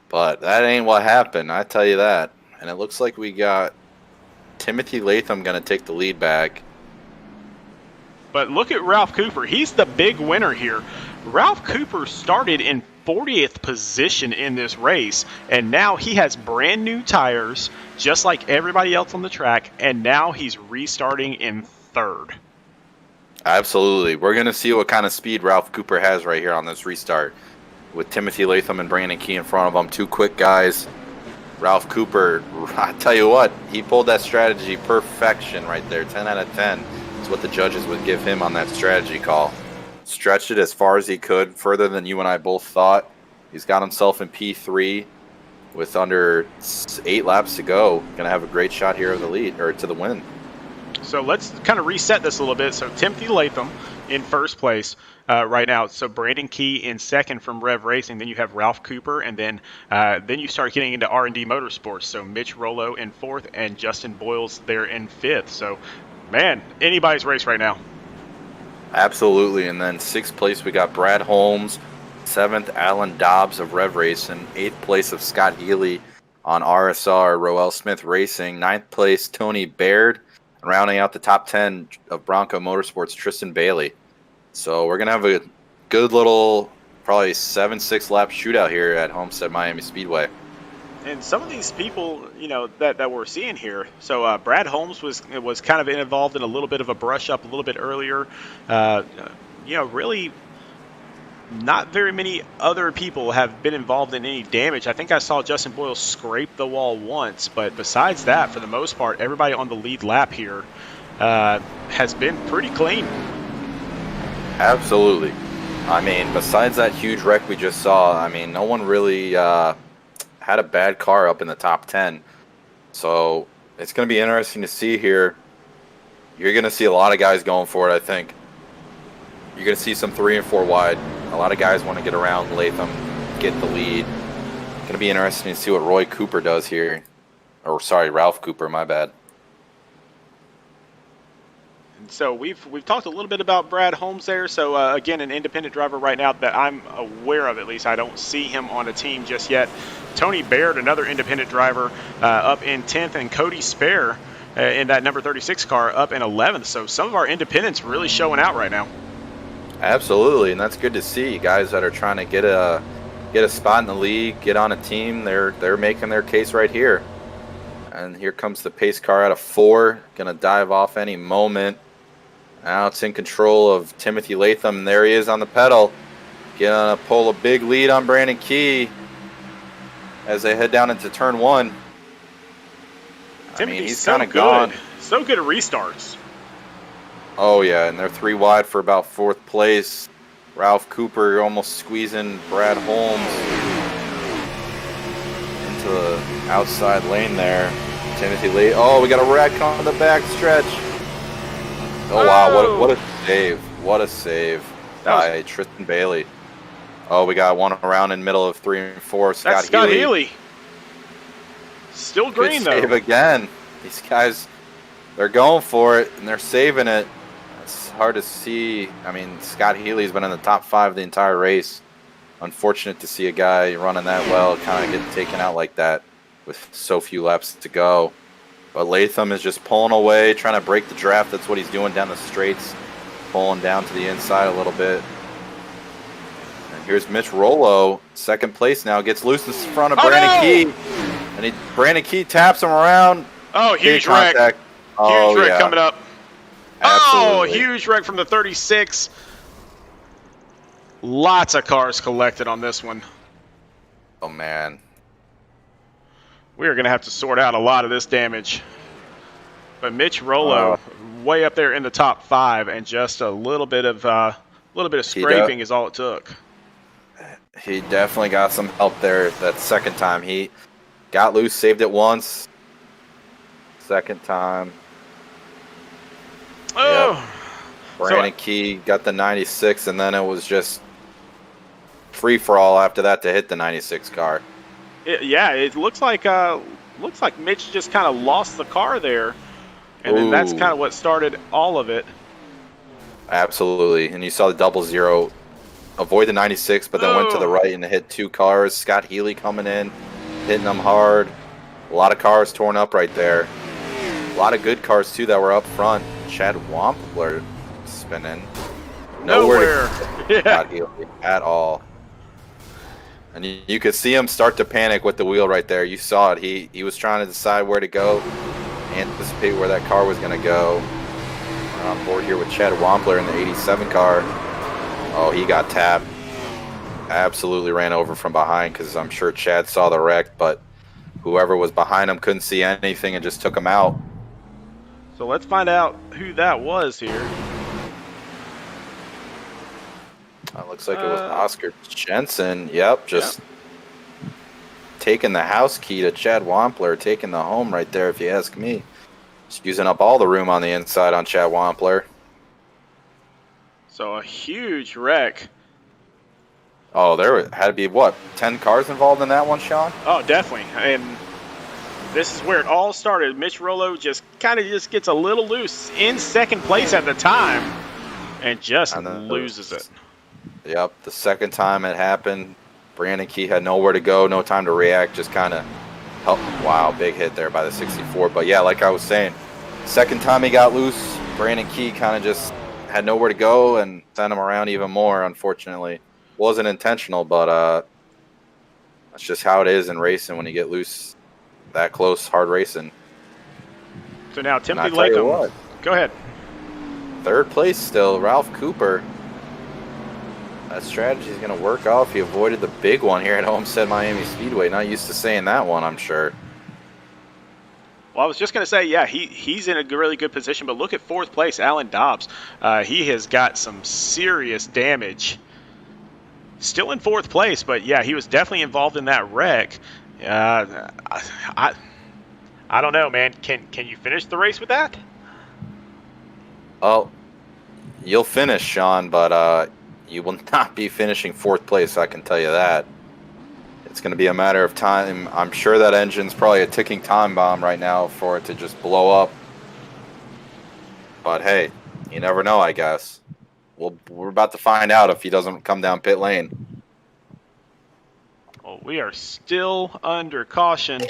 But that ain't what happened, I tell you that. And it looks like we got Timothy Latham going to take the lead back. But look at Ralph Cooper. He's the big winner here. Ralph Cooper started in 40th position in this race, and now he has brand new tires, just like everybody else on the track, and now he's restarting in 3rd. Absolutely. We're going to see what kind of speed Ralph Cooper has right here on this restart. With Timothy Latham and Brandon Key in front of him, 2 quick guys. Ralph Cooper, I tell you what, he pulled that strategy perfection right there. 10 out of 10 is what the judges would give him on that strategy call. Stretched it as far as he could, further than you and I both thought. He's got himself in P3 with under 8 laps to go. Going to have a great shot here of the lead, or to the win. So let's kind of reset this a little bit. So Timothy Latham in first place right now. So Brandon Key in second from Rev Racing. Then you have Ralph Cooper, and then you start getting into R&D Motorsports. So Mitch Rollo in 4th, and Justin Boyles there in 5th. So, man, anybody's race right now. Absolutely. And then 6th place we got Brad Holmes, 7th Alan Dobbs of Rev Racing, 8th place of Scott Healy on RSR Roel Smith Racing, 9th place Tony Baird, and rounding out the top 10 of Bronco Motorsports Tristan Bailey. So we're going to have a good little probably 7-6 lap shootout here at Homestead-Miami Speedway. And some of these people, you know, that we're seeing here. So Brad Holmes was kind of involved in a little bit of a brush up a little bit earlier. You know, really not very many other people have been involved in any damage. I think I saw Justin Boyle scrape the wall once, but besides that, for the most part, everybody on the lead lap here has been pretty clean. Absolutely. I mean, besides that huge wreck we just saw, I mean, no one really had a bad car up in the top 10. So it's going to be interesting to see here. You're going to see a lot of guys going for it, I think. You're going to see some 3 and 4 wide. A lot of guys want to get around Latham, get the lead. Going to be interesting to see what Roy Cooper does here. Or, sorry, Ralph Cooper, my bad. So we've talked a little bit about Brad Holmes there. So again, an independent driver right now that I'm aware of, at least. I don't see him on a team just yet. Tony Baird, another independent driver, up in 10th, and Cody Spare in that number 36 car up in 11th. So some of our independents really showing out right now. Absolutely, and that's good to see. Guys that are trying to get a get a spot in the league, get on a team. They're making their case right here. And here comes the pace car out of 4, gonna dive off any moment. Now it's in control of Timothy Latham. There he is on the pedal. Gonna pull a big lead on Brandon Key as they head down into turn 1. I mean, he's kind of gone. So good at restarts. Oh, yeah, and they're 3 wide for about 4th place. Ralph Cooper almost squeezing Brad Holmes into the outside lane there. Timothy Lee. Oh, we got a wreck on the back stretch. Oh, wow, what a save. What a save by Tristan Bailey. Oh, we got one around in middle of 3 and 4. That's Scott Healy. Still green, though. Save again. These guys, they're going for it, and they're saving it. It's hard to see. I mean, Scott Healy's been in the top 5 the entire race. Unfortunate to see a guy running that well kind of get taken out like that with so few laps to go. But Latham is just pulling away, trying to break the draft. That's what he's doing down the straights, pulling down to the inside a little bit. And here's Mitch Rollo, 2nd place now, gets loose in front of Brandon Key. And Brandon Key taps him around. Oh, huge wreck. Huge wreck coming up. Absolutely. Oh, huge wreck from the 36. Lots of cars collected on this one. Oh, man. We are going to have to sort out a lot of this damage. But Mitch Rollo, way up there in the top 5, and just a little bit of scraping is all it took. He definitely got some help there that 2nd time. He got loose, saved it once. 2nd time. Oh. Yep. Brandon Key got the 96, and then it was just free-for-all after that to hit the 96 car. It looks like Mitch just kind of lost the car there, and then that's kind of what started all of it. Absolutely, and you saw the 0-0 avoid the 96, but then went to the right and hit 2 cars. Scott Healy coming in, hitting them hard. A lot of cars torn up right there. A lot of good cars too that were up front. Chad Wampler spinning. Nowhere to Scott Healy at all. And you could see him start to panic with the wheel right there. You saw it. He was trying to decide where to go, anticipate where that car was going to go. We're on board here with Chad Wampler in the 87 car. Oh, he got tapped. Absolutely ran over from behind because I'm sure Chad saw the wreck, but whoever was behind him couldn't see anything and just took him out. So let's find out who that was here. Looks like it was Oscar Jensen. Yep, just taking the house key to Chad Wampler, taking the home right there, if you ask me. Just using up all the room on the inside on Chad Wampler. So a huge wreck. Oh, there had to be, what, 10 cars involved in that one, Sean? Oh, definitely. And this is where it all started. Mitch Rollo just kind of gets a little loose in 2nd place at the time and just loses it. Yep, the 2nd time it happened, Brandon Key had nowhere to go, no time to react, just kind of helped. Wow, big hit there by the 64. But yeah, like I was saying, 2nd time he got loose, Brandon Key kind of just had nowhere to go and sent him around even more, unfortunately. Wasn't intentional, but that's just how it is in racing when you get loose that close, hard racing. So now Timothy Latham. Go ahead. 3rd place still, Ralph Cooper. That strategy is going to work off. He avoided the big one here at Homestead-Miami Speedway. Not used to saying that one, I'm sure. Well, I was just going to say, yeah, he's in a really good position. But look at 4th place, Alan Dobbs. He has got some serious damage. Still in 4th place, but yeah, he was definitely involved in that wreck. I don't know, man. Can you finish the race with that? Oh, you'll finish, Sean, but you will not be finishing 4th place, I can tell you that. It's going to be a matter of time. I'm sure that engine's probably a ticking time bomb right now for it to just blow up. But hey, you never know, I guess. We're about to find out if he doesn't come down pit lane. Well, we are still under caution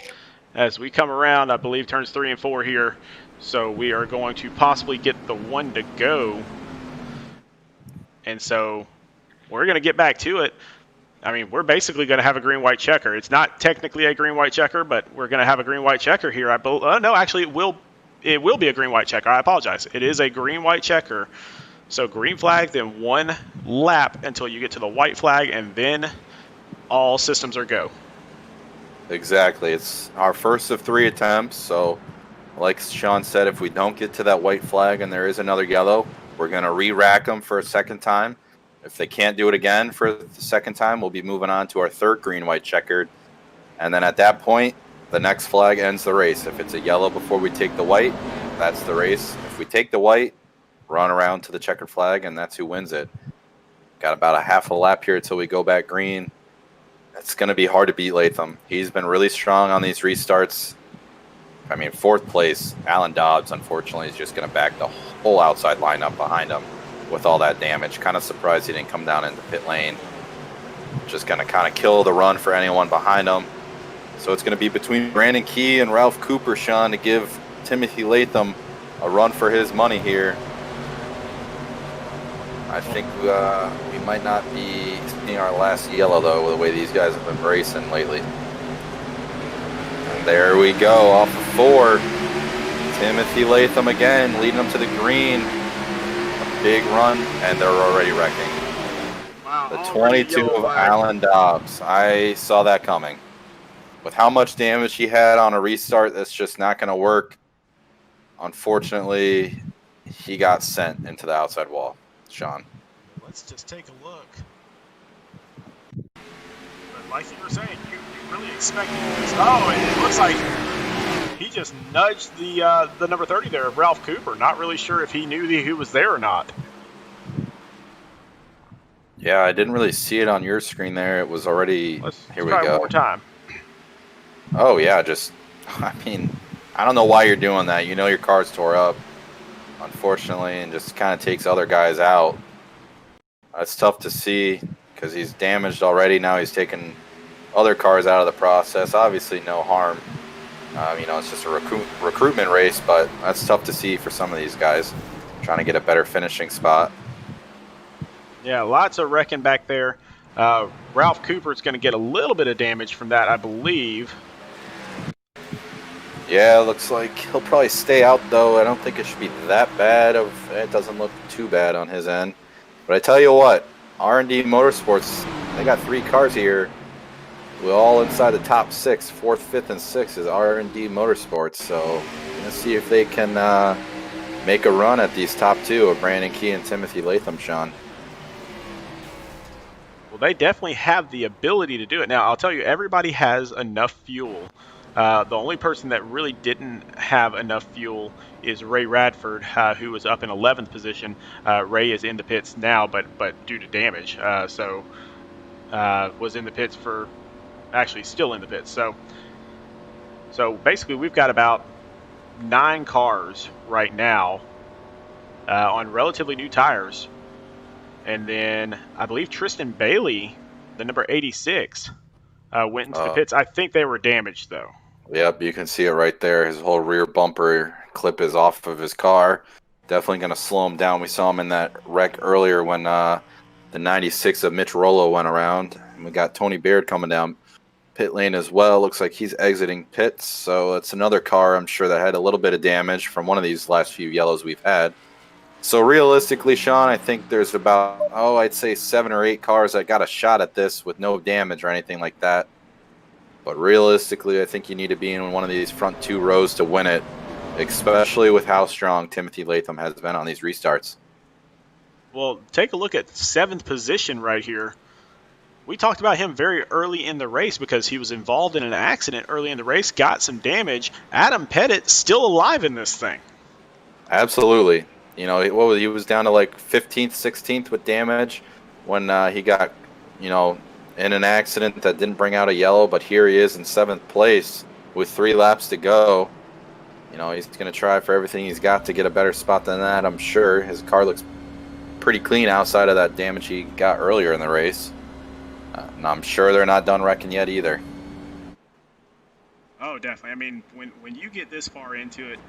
as we come around, I believe, turns 3 and 4 here. So we are going to possibly get the 1 to go. And so we're going to get back to it. I mean, we're basically going to have a green-white checker. It's not technically a green-white checker, but we're going to have a green-white checker here. No, actually, it will be a green-white checker. I apologize. It is a green-white checker. So green flag, then 1 lap until you get to the white flag, and then all systems are go. Exactly. It's our first of 3 attempts, so like Sean said, if we don't get to that white flag and there is another yellow, we're going to re-rack them for a second time. If they can't do it again for the second time, we'll be moving on to our third green-white checkered. And then at that point, the next flag ends the race. If it's a yellow before we take the white, that's the race. If we take the white, run around to the checkered flag, and that's who wins it. Got about a half a lap here until we go back green. It's going to be hard to beat Latham. He's been really strong on these restarts. I mean, 4th place, Alan Dobbs, unfortunately, is just going to back the whole outside lineup behind him with all that damage. Kind of surprised he didn't come down into pit lane. Just going to kind of kill the run for anyone behind him. So it's going to be between Brandon Key and Ralph Cooper, Sean, to give Timothy Latham a run for his money here. I think we might not be seeing our last yellow, though, with the way these guys have been racing lately. And there we go, off of 4. Timothy Latham again, leading them to the green. A big run, and they're already wrecking. Wow, the 22 of Alan Dobbs. I saw that coming. With how much damage he had on a restart, that's just not going to work. Unfortunately, he got sent into the outside wall. Sean. Let's just take a look. But like you were saying, you really expected this. Oh, it looks like he just nudged the number 30 there, Ralph Cooper. Not really sure if he knew he was there or not. Yeah, I didn't really see it on your screen there. It was already. Here we go. One more time. Oh, yeah, I mean, I don't know why you're doing that. You know your car's tore up, unfortunately, and just kind of takes other guys out. That's tough to see because he's damaged already. Now he's taking other cars out of the process. Obviously, no harm. It's just a recruitment race, but that's tough to see for some of these guys trying to get a better finishing spot. Yeah, lots of wrecking back there. Ralph Cooper's going to get a little bit of damage from that, I believe. Yeah, looks like he'll probably stay out, though. I don't think it should be that bad. It doesn't look too bad on his end. But I tell you what, R&D Motorsports, they got 3 cars here. We're all inside the top 6. 4th, 5th, and 6th is R&D Motorsports. So let's see if they can make a run at these top 2 of Brandon Key and Timothy Latham, Sean. Well, they definitely have the ability to do it. Now, I'll tell you, everybody has enough fuel. The only person that really didn't have enough fuel is Ray Radford, who was up in 11th position. Ray is in the pits now, but due to damage, was in the pits for, actually still in the pits. So basically, we've got about 9 cars right now on relatively new tires, and then I believe Tristan Bailey, the number 86, went into the pits. I think they were damaged though. Yep, you can see it right there. His whole rear bumper clip is off of his car. Definitely going to slow him down. We saw him in that wreck earlier when the 96 of Mitch Rollo went around. And we got Tony Baird coming down pit lane as well. Looks like he's exiting pits. So it's another car, I'm sure, that had a little bit of damage from one of these last few yellows we've had. So realistically, Sean, I think there's about, I'd say 7 or 8 cars that got a shot at this with no damage or anything like that. But realistically, I think you need to be in one of these front 2 rows to win it, especially with how strong Timothy Latham has been on these restarts. Well, take a look at 7th position right here. We talked about him very early in the race because he was involved in an accident early in the race, got some damage. Adam Pettit still alive in this thing. Absolutely. He was down to like 15th, 16th with damage when he got, in an accident that didn't bring out a yellow, but here he is in 7th place with 3 laps to go. He's going to try for everything he's got to get a better spot than that, I'm sure. His car looks pretty clean outside of that damage he got earlier in the race. And I'm sure they're not done wrecking yet either. Oh, definitely. I mean, when you get this far into it,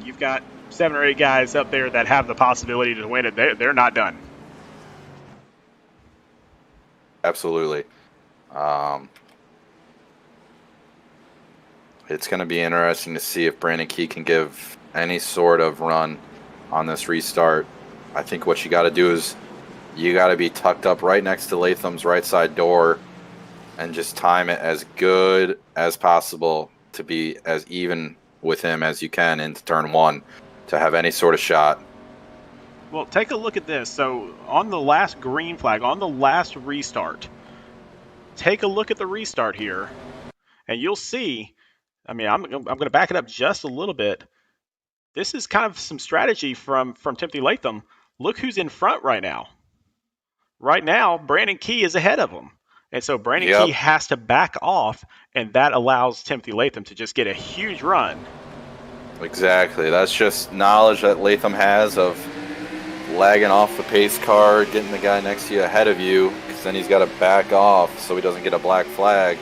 you've got 7 or 8 guys up there that have the possibility to win it. They're not done. Absolutely. It's going to be interesting to see if Brandon Key can give any sort of run on this restart. I think what you got to do is you got to be tucked up right next to Latham's right side door and just time it as good as possible to be as even with him as you can into turn one to have any sort of shot. Well, take a look at this. So on the last green flag, on the last restart, take a look at the restart here, and you'll see. I mean, I'm going to back it up just a little bit. This is kind of some strategy from Timothy Latham. Look who's in front right now. Right now, Brandon Key is ahead of him. And so Brandon Key has to back off, and that allows Timothy Latham to just get a huge run. Exactly. That's just knowledge that Latham has of lagging off the pace car, getting the guy next to you ahead of you, because then he's got to back off so he doesn't get a black flag.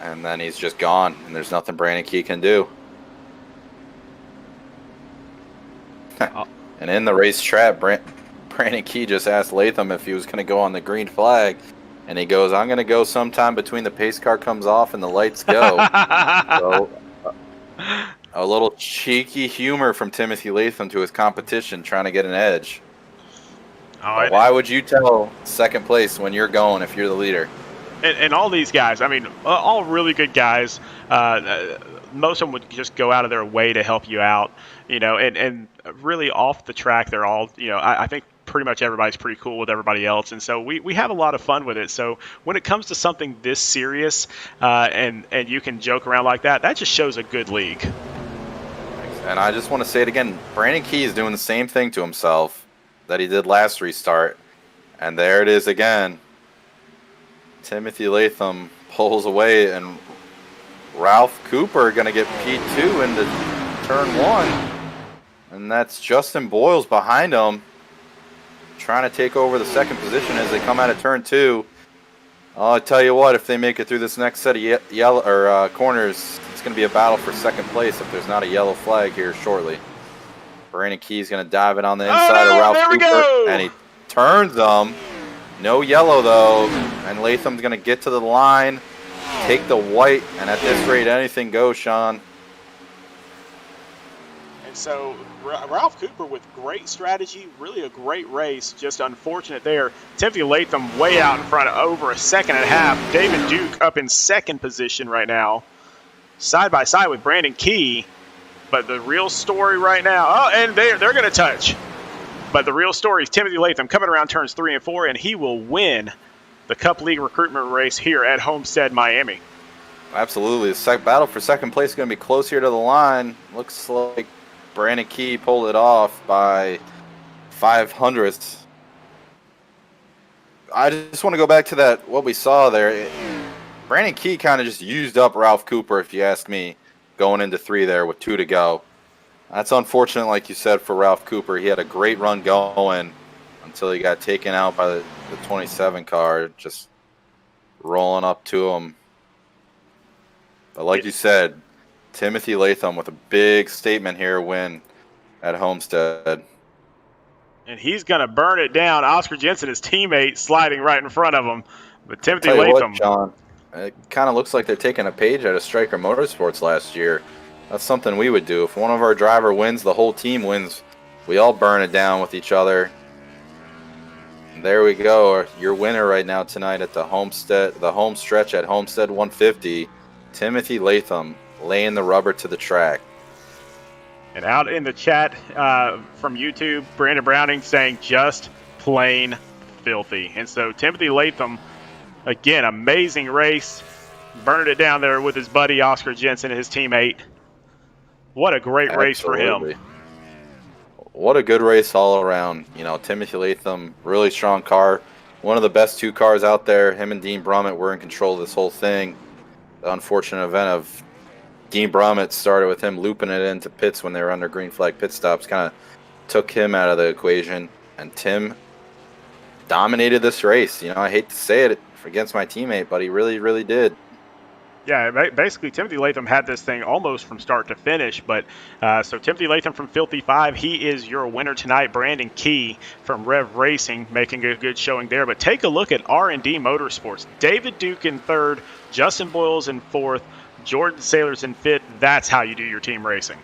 And then he's just gone, and there's nothing Brandon Key can do. And in the race trap, Brandon Key just asked Latham if he was going to go on the green flag. And he goes, I'm going to go sometime between the pace car comes off and the lights go. So, a little cheeky humor from Timothy Latham to his competition, trying to get an edge. Why would you tell second place when you're going if you're the leader? And all these guys, I mean, all really good guys. Most of them would just go out of their way to help you out, and really off the track, they're all, I think pretty much everybody's pretty cool with everybody else. And so we have a lot of fun with it. So when it comes to something this serious and you can joke around like that, that just shows a good league. And I just want to say it again, Brandon Key is doing the same thing to himself that he did last restart. And there it is again. Timothy Latham pulls away, and Ralph Cooper going to get P2 into turn one. And that's Justin Boyles behind him, trying to take over the second position as they come out of turn two. I'll tell you what, if they make it through this next set of corners, it's going to be a battle for second place if there's not a yellow flag here shortly. Brandon Key's going to dive it on the inside of Ralph Cooper, and he turns them. No yellow, though, and Latham's going to get to the line, take the white, and at this rate, anything goes, Sean. And so Ralph Cooper with great strategy, really a great race, just unfortunate there. Timothy Latham way out in front of over a second and a half. David Duke up in second position right now, side by side with Brandon Key. But the real story right now, and they're going to touch. But the real story is Timothy Latham coming around turns 3 and 4, and he will win the Cup League recruitment race here at Homestead-Miami. Absolutely. The battle for second place is going to be close here to the line. Looks like Brandon Key pulled it off by 500ths. I just want to go back to what we saw there. Brandon Key kind of just used up Ralph Cooper, if you ask me, going into 3 there with 2 to go. That's unfortunate, like you said, for Ralph Cooper. He had a great run going until he got taken out by the 27 car, just rolling up to him. But like you said, Timothy Latham with a big statement here win at Homestead. And he's going to burn it down. Oscar Jensen, his teammate, sliding right in front of him. But Timothy Latham. What, John, it kind of looks like they're taking a page out of Stryker Motorsports last year. That's something we would do. If one of our driver wins, the whole team wins. We all burn it down with each other. And there we go. Your winner right now tonight at the home stretch at Homestead 150, Timothy Latham, laying the rubber to the track. And out in the chat from YouTube, Brandon Browning saying just plain filthy. And so Timothy Latham, again, amazing race. Burning it down there with his buddy Oscar Jensen, his teammate. What a great race for him. What a good race all around. Timothy Latham, really strong car. One of the best 2 cars out there. Him and Dean Brummett were in control of this whole thing. The unfortunate event of Dean Brummett started with him looping it into pits when they were under green flag pit stops. Kind of took him out of the equation. And Tim dominated this race. I hate to say it against my teammate, but he really, really did. Yeah, basically Timothy Latham had this thing almost from start to finish, but so Timothy Latham from Filthy Five, he is your winner tonight. Brandon Key from Rev Racing making a good showing there. But take a look at R&D Motorsports. David Duke in third, Justin Boyles in fourth, Jordan Sailors in fifth. That's how you do your team racing.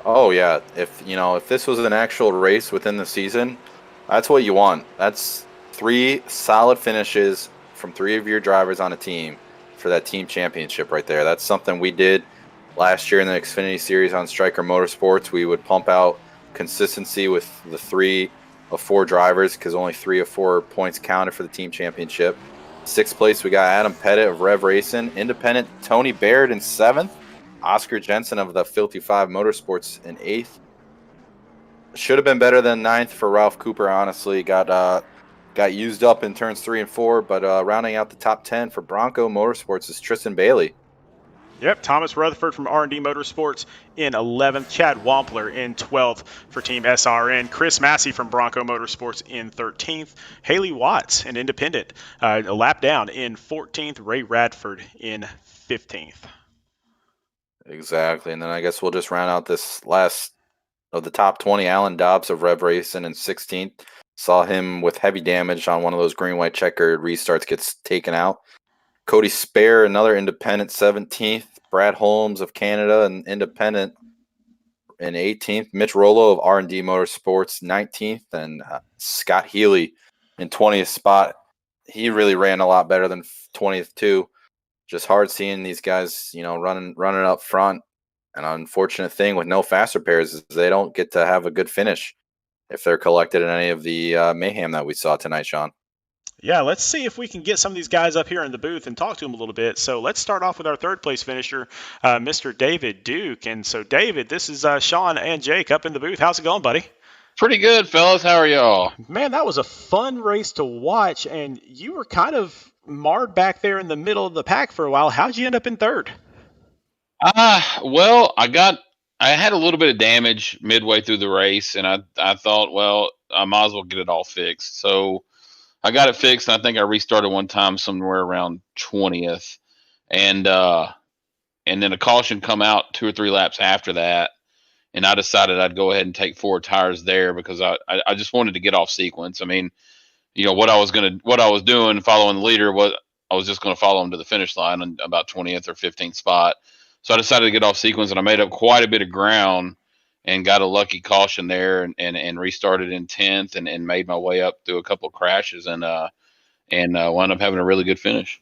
Oh yeah, if this was an actual race within the season, that's what you want. That's 3 solid finishes from 3 of your drivers on a team for that team championship right there. That's something we did last year in the Xfinity Series on Striker Motorsports. We would pump out consistency with the 3 of 4 drivers because only 3 of 4 points counted for the team championship. 6th place, we got Adam Pettit of Rev Racing. Independent, Tony Baird in 7th. Oscar Jensen of the Filthy Five Motorsports in 8th. Should have been better than 9th for Ralph Cooper, honestly. Got used up in turns 3 and 4, but rounding out the top 10 for Bronco Motorsports is Tristan Bailey. Yep, Thomas Rutherford from R&D Motorsports in 11th, Chad Wampler in 12th for Team SRN, Chris Massey from Bronco Motorsports in 13th, Haley Watts, an independent, a lap down in 14th, Ray Radford in 15th. Exactly, and then I guess we'll just round out this last of the top 20. Alan Dobbs of Rev Racing in 16th. Saw him with heavy damage on one of those green-white checkered restarts gets taken out. Cody Spare, another independent, 17th. Brad Holmes of Canada, an independent, in 18th. Mitch Rollo of R&D Motorsports, 19th. And Scott Healy in 20th spot. He really ran a lot better than 20th, too. Just hard seeing these guys, running up front. An unfortunate thing with no fast repairs is they don't get to have a good finish if they're collected in any of the mayhem that we saw tonight, Sean. Yeah, let's see if we can get some of these guys up here in the booth and talk to them a little bit. So let's start off with our third place finisher, Mr. David Duke. And so, David, this is Sean and Jake up in the booth. How's it going, buddy? Pretty good, fellas. How are y'all? Man, that was a fun race to watch, and you were kind of marred back there in the middle of the pack for a while. How'd you end up in third? Well, I had a little bit of damage midway through the race, and I thought, well, I might as well get it all fixed. So I got it fixed, and I think I restarted one time somewhere around 20th, and then a caution come out 2 or 3 laps after that, and I decided I'd go ahead and take 4 tires there because I just wanted to get off sequence. I mean, what I was doing, following the leader, was I was just gonna follow him to the finish line on about 20th or 15th spot. So I decided to get off sequence, and I made up quite a bit of ground and got a lucky caution there, and restarted in 10th, and made my way up through a couple of crashes, and wound up having a really good finish.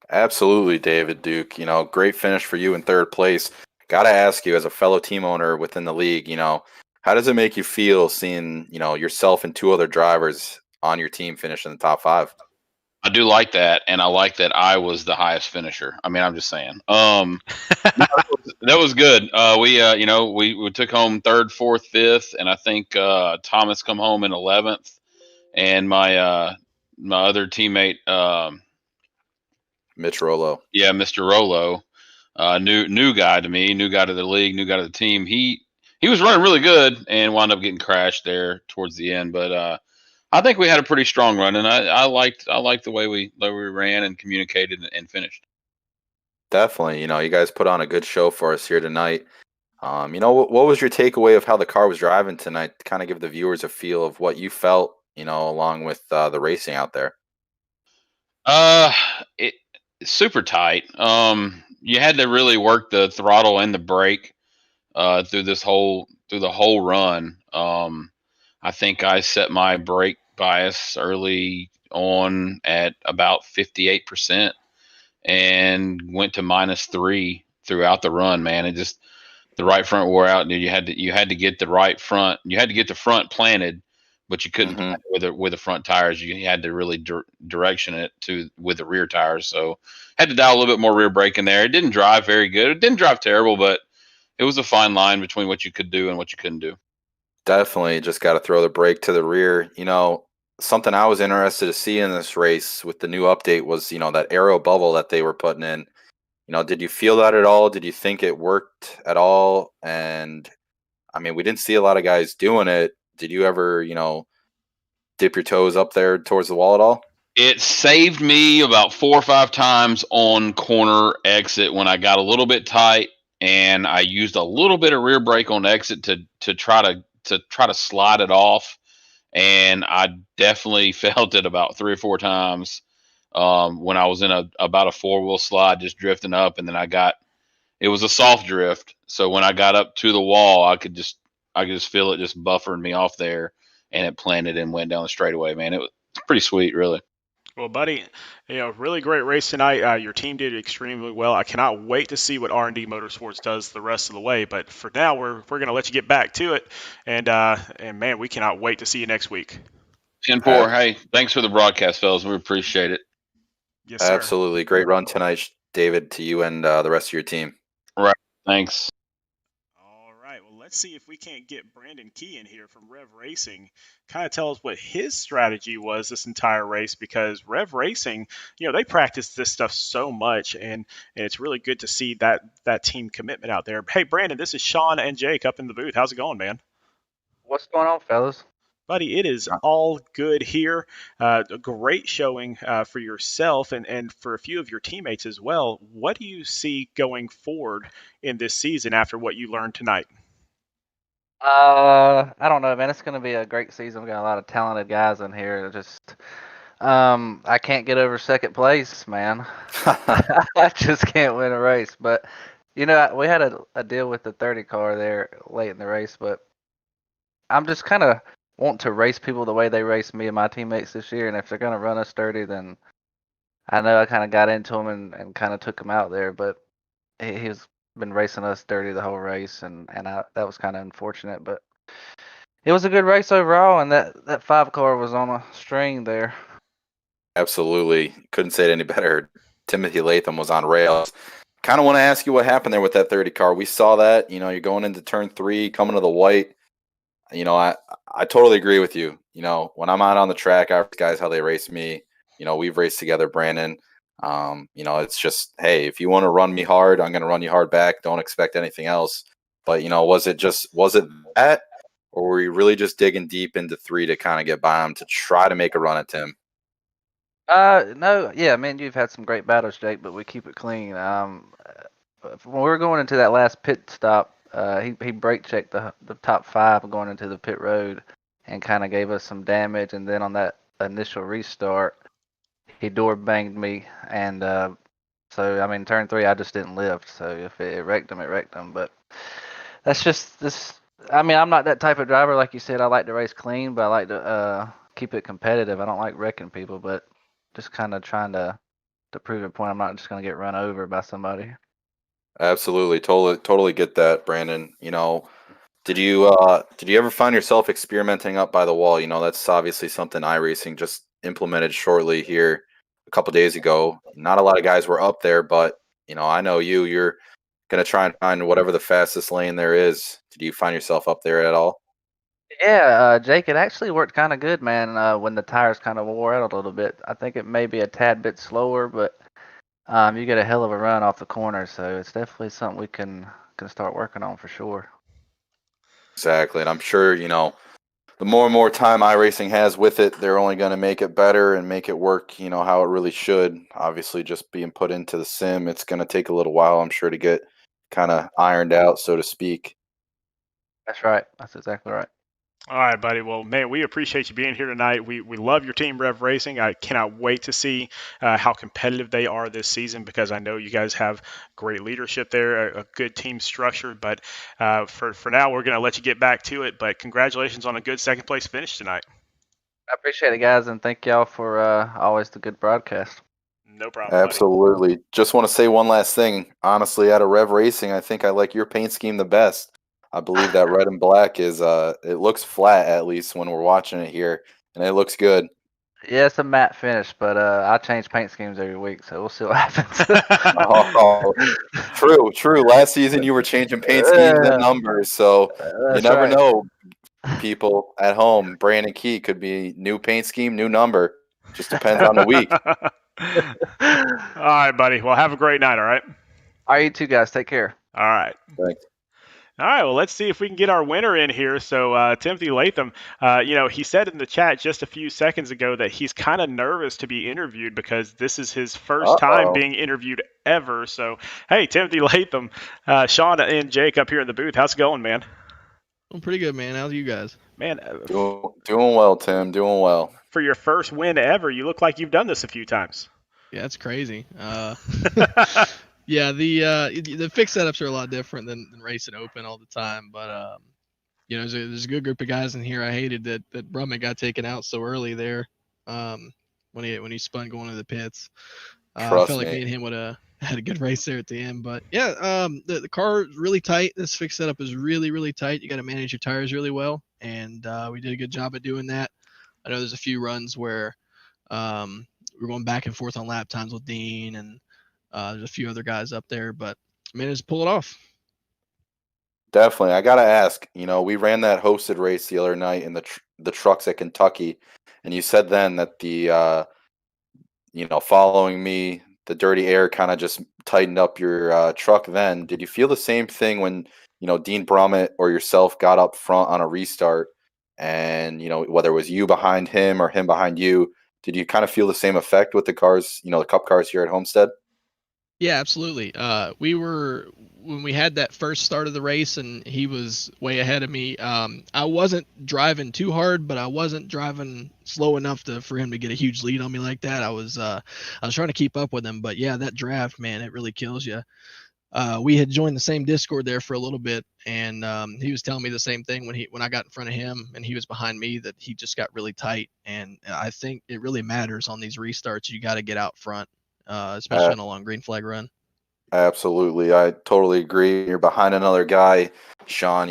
Absolutely, David Duke. Great finish for you in third place. Got to ask you, as a fellow team owner within the league, how does it make you feel seeing, yourself and 2 other drivers on your team finish in the top 5? I do like that, and I like that I was the highest finisher. I mean, I'm just saying. That was good. We took home third, fourth, fifth, and I think Thomas come home in 11th, and my other teammate, Mitch Rollo. yeah, Mr. Rollo, new guy to me, new guy to the league, new guy to the team. He was running really good and wound up getting crashed there towards the end, but I think we had a pretty strong run, and I liked the way we ran and communicated and finished. Definitely. You guys put on a good show for us here tonight. What was your takeaway of how the car was driving tonight to kind of give the viewers a feel of what you felt, along with the racing out there? It super tight. You had to really work the throttle and the brake through the whole run. I think I set my brake bias early on at about 58% and went to -3 throughout the run. Man, it just the right front wore out, and you had to get the right front. You had to get the front planted, but you couldn't Mm-hmm. with the front tires. You had to really direction it to with the rear tires. So had to dial a little bit more rear brake in there. It didn't drive very good. It didn't drive terrible, but it was a fine line between what you could do and what you couldn't do. Definitely just got to throw the brake to the rear. Something I was interested to see in this race with the new update was, that aero bubble that they were putting in. Did you feel that at all? Did you think it worked at all? And I mean, we didn't see a lot of guys doing it. Did you ever, dip your toes up there towards the wall at all? It saved me about 4 or 5 times on corner exit when I got a little bit tight, and I used a little bit of rear brake on exit to try to slide it off, and I definitely felt it about 3 or 4 times when I was in about a 4-wheel slide just drifting up, and then it was a soft drift, so when I got up to the wall, I could just feel it just buffering me off there, and it planted and went down the straightaway. Man, it was pretty sweet, really. Well, buddy, really great race tonight. Your team did extremely well. I cannot wait to see what R&D Motorsports does the rest of the way. But for now, we're going to let you get back to it, and man, we cannot wait to see you next week. 10-4. Hey, thanks for the broadcast, fellas. We appreciate it. Yes, sir. Absolutely. Great run tonight, David, to you and the rest of your team. Right. Thanks. All right. Well, let's see if we can't get Brandon Key in here from Rev Racing. Kind of tell us what his strategy was this entire race, because Rev Racing, they practice this stuff so much, and it's really good to see that team commitment out there. Hey, Brandon, this is Sean and Jake up in the booth. How's it going, man? What's going on, fellas? Buddy, it is all good here. A great showing for yourself and for a few of your teammates as well. What do you see going forward in this season after what you learned tonight? I don't know, man. It's going to be a great season. We got a lot of talented guys in here. I can't get over second place, man. I just can't win a race. But we had a deal with the 30 car there late in the race. But I'm just kind of want to race people the way they race me and my teammates this year. And if they're going to run us dirty, then I know I kind of got into him and kind of took him out there. But he's been racing us dirty the whole race, and that was kind of unfortunate. But it was a good race overall, and that 5 car was on a string there. Absolutely. Couldn't say it any better. Timothy Latham was on rails. Kind of want to ask you what happened there with that 30 car. We saw that, you're going into turn 3, coming to the white. I totally agree with you. When I'm out on the track, I ask guys how they race me. We've raced together, Brandon. It's just, hey, if you want to run me hard, I'm going to run you hard back. Don't expect anything else. But, was it that, or were you really just digging deep into 3 to kind of get by him to try to make a run at Tim? No, yeah, man, you've had some great battles, Jake, but we keep it clean. When we were going into that last pit stop, he brake checked the top 5 going into the pit road and kind of gave us some damage. And then on that initial restart, he door banged me, and so turn 3 I just didn't lift. So if it wrecked him, it wrecked him. But that's just this. I'm not that type of driver, like you said. I like to race clean, but I like to keep it competitive. I don't like wrecking people, but just kind of trying to prove a point. I'm not just going to get run over by somebody. Absolutely, totally get that, Brandon. Did you ever find yourself experimenting up by the wall? That's obviously something iRacing just implemented shortly here a couple days ago. Not a lot of guys were up there, but I know you're gonna try and find whatever the fastest lane there is. Did you find yourself up there at all? Yeah, Jake, it actually worked kind of good, man. When the tires kind of wore out a little bit, I think it may be a tad bit slower, but you get a hell of a run off the corner, so it's definitely something we can start working on for sure. Exactly, and I'm sure the more and more time iRacing has with it, they're only going to make it better and make it work, how it really should. Obviously, just being put into the sim, it's going to take a little while, I'm sure, to get kind of ironed out, so to speak. That's right. That's exactly right. All right, buddy. Well, man, we appreciate you being here tonight. We love your team, Rev Racing. I cannot wait to see how competitive they are this season, because I know you guys have great leadership there, a good team structure. But for now, we're going to let you get back to it. But congratulations on a good second place finish tonight. I appreciate it, guys, and thank y'all for always the good broadcast. No problem, Absolutely. Buddy. Just want to say one last thing. Honestly, out of Rev Racing, I think I like your paint scheme the best. I believe that red and black is it looks flat, at least when we're watching it here, and it looks good. Yeah, it's a matte finish, but I change paint schemes every week, so we'll see what happens. True. Last season you were changing paint schemes and numbers, so you never know. People at home, Brandon Key could be new paint scheme, new number. Just depends on the week. All right, buddy. Well, have a great night, all right? All right, you two guys. Take care. All right. Thanks. All right, well, let's see if we can get our winner in here. So, Timothy Latham, he said in the chat just a few seconds ago that he's kind of nervous to be interviewed because this is his first time Uh-oh. being interviewed ever. So, hey, Timothy Latham, Sean and Jake up here in the booth. How's it going, man? I'm pretty good, man. How's you guys? Man, Doing well, Tim. Doing well. for your first win ever, you look like you've done this a few times. Yeah, that's crazy. Yeah, the fixed setups are a lot different than racing open all the time. But there's a good group of guys in here. I hated that Brummett got taken out so early there. When he spun going to the pits. I Trust felt like me. me and him would have had a good race there at the end. But yeah, the car is really tight. This fixed setup is really, really tight. You got to manage your tires really well, and we did a good job of doing that. I know there's a few runs where we're going back and forth on lap times with Dean, and there's a few other guys up there, but I managed to pull it off. Definitely. I got to ask, we ran that hosted race the other night in the trucks at Kentucky, and you said then that following me, the dirty air kind of just tightened up your truck then. Did you feel the same thing when, Dean Brummett or yourself got up front on a restart and, whether it was you behind him or him behind you, did you kind of feel the same effect with the cars, the Cup cars here at Homestead? Yeah, absolutely. When we had that first start of the race and he was way ahead of me. I wasn't driving too hard, but I wasn't driving slow enough for him to get a huge lead on me like that. I was trying to keep up with him, but yeah, that draft, man, it really kills you. We had joined the same Discord there for a little bit, and he was telling me the same thing when I got in front of him and he was behind me, that he just got really tight. And I think it really matters on these restarts. You got to get out front, especially on a long green flag run. Absolutely. I totally agree. You're behind another guy, Sean,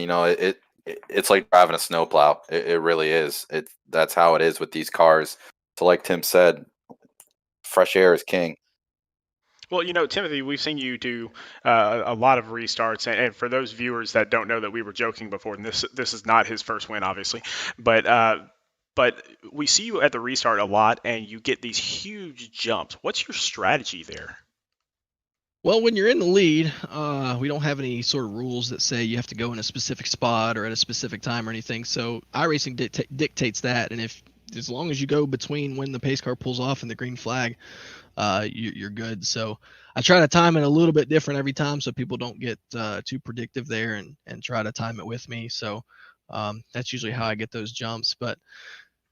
it's like driving a snowplow. It really is. That's how it is with these cars. So like Tim said, fresh air is king. Well, Timothy, we've seen you do a lot of restarts, and for those viewers that don't know that we were joking before, and this is not his first win, obviously, but we see you at the restart a lot, and you get these huge jumps. What's your strategy there? Well, when you're in the lead, we don't have any sort of rules that say you have to go in a specific spot or at a specific time or anything. So iRacing dictates that, and as long as you go between when the pace car pulls off and the green flag, you're good. So I try to time it a little bit different every time so people don't get too predictive there and try to time it with me. So that's usually how I get those jumps. But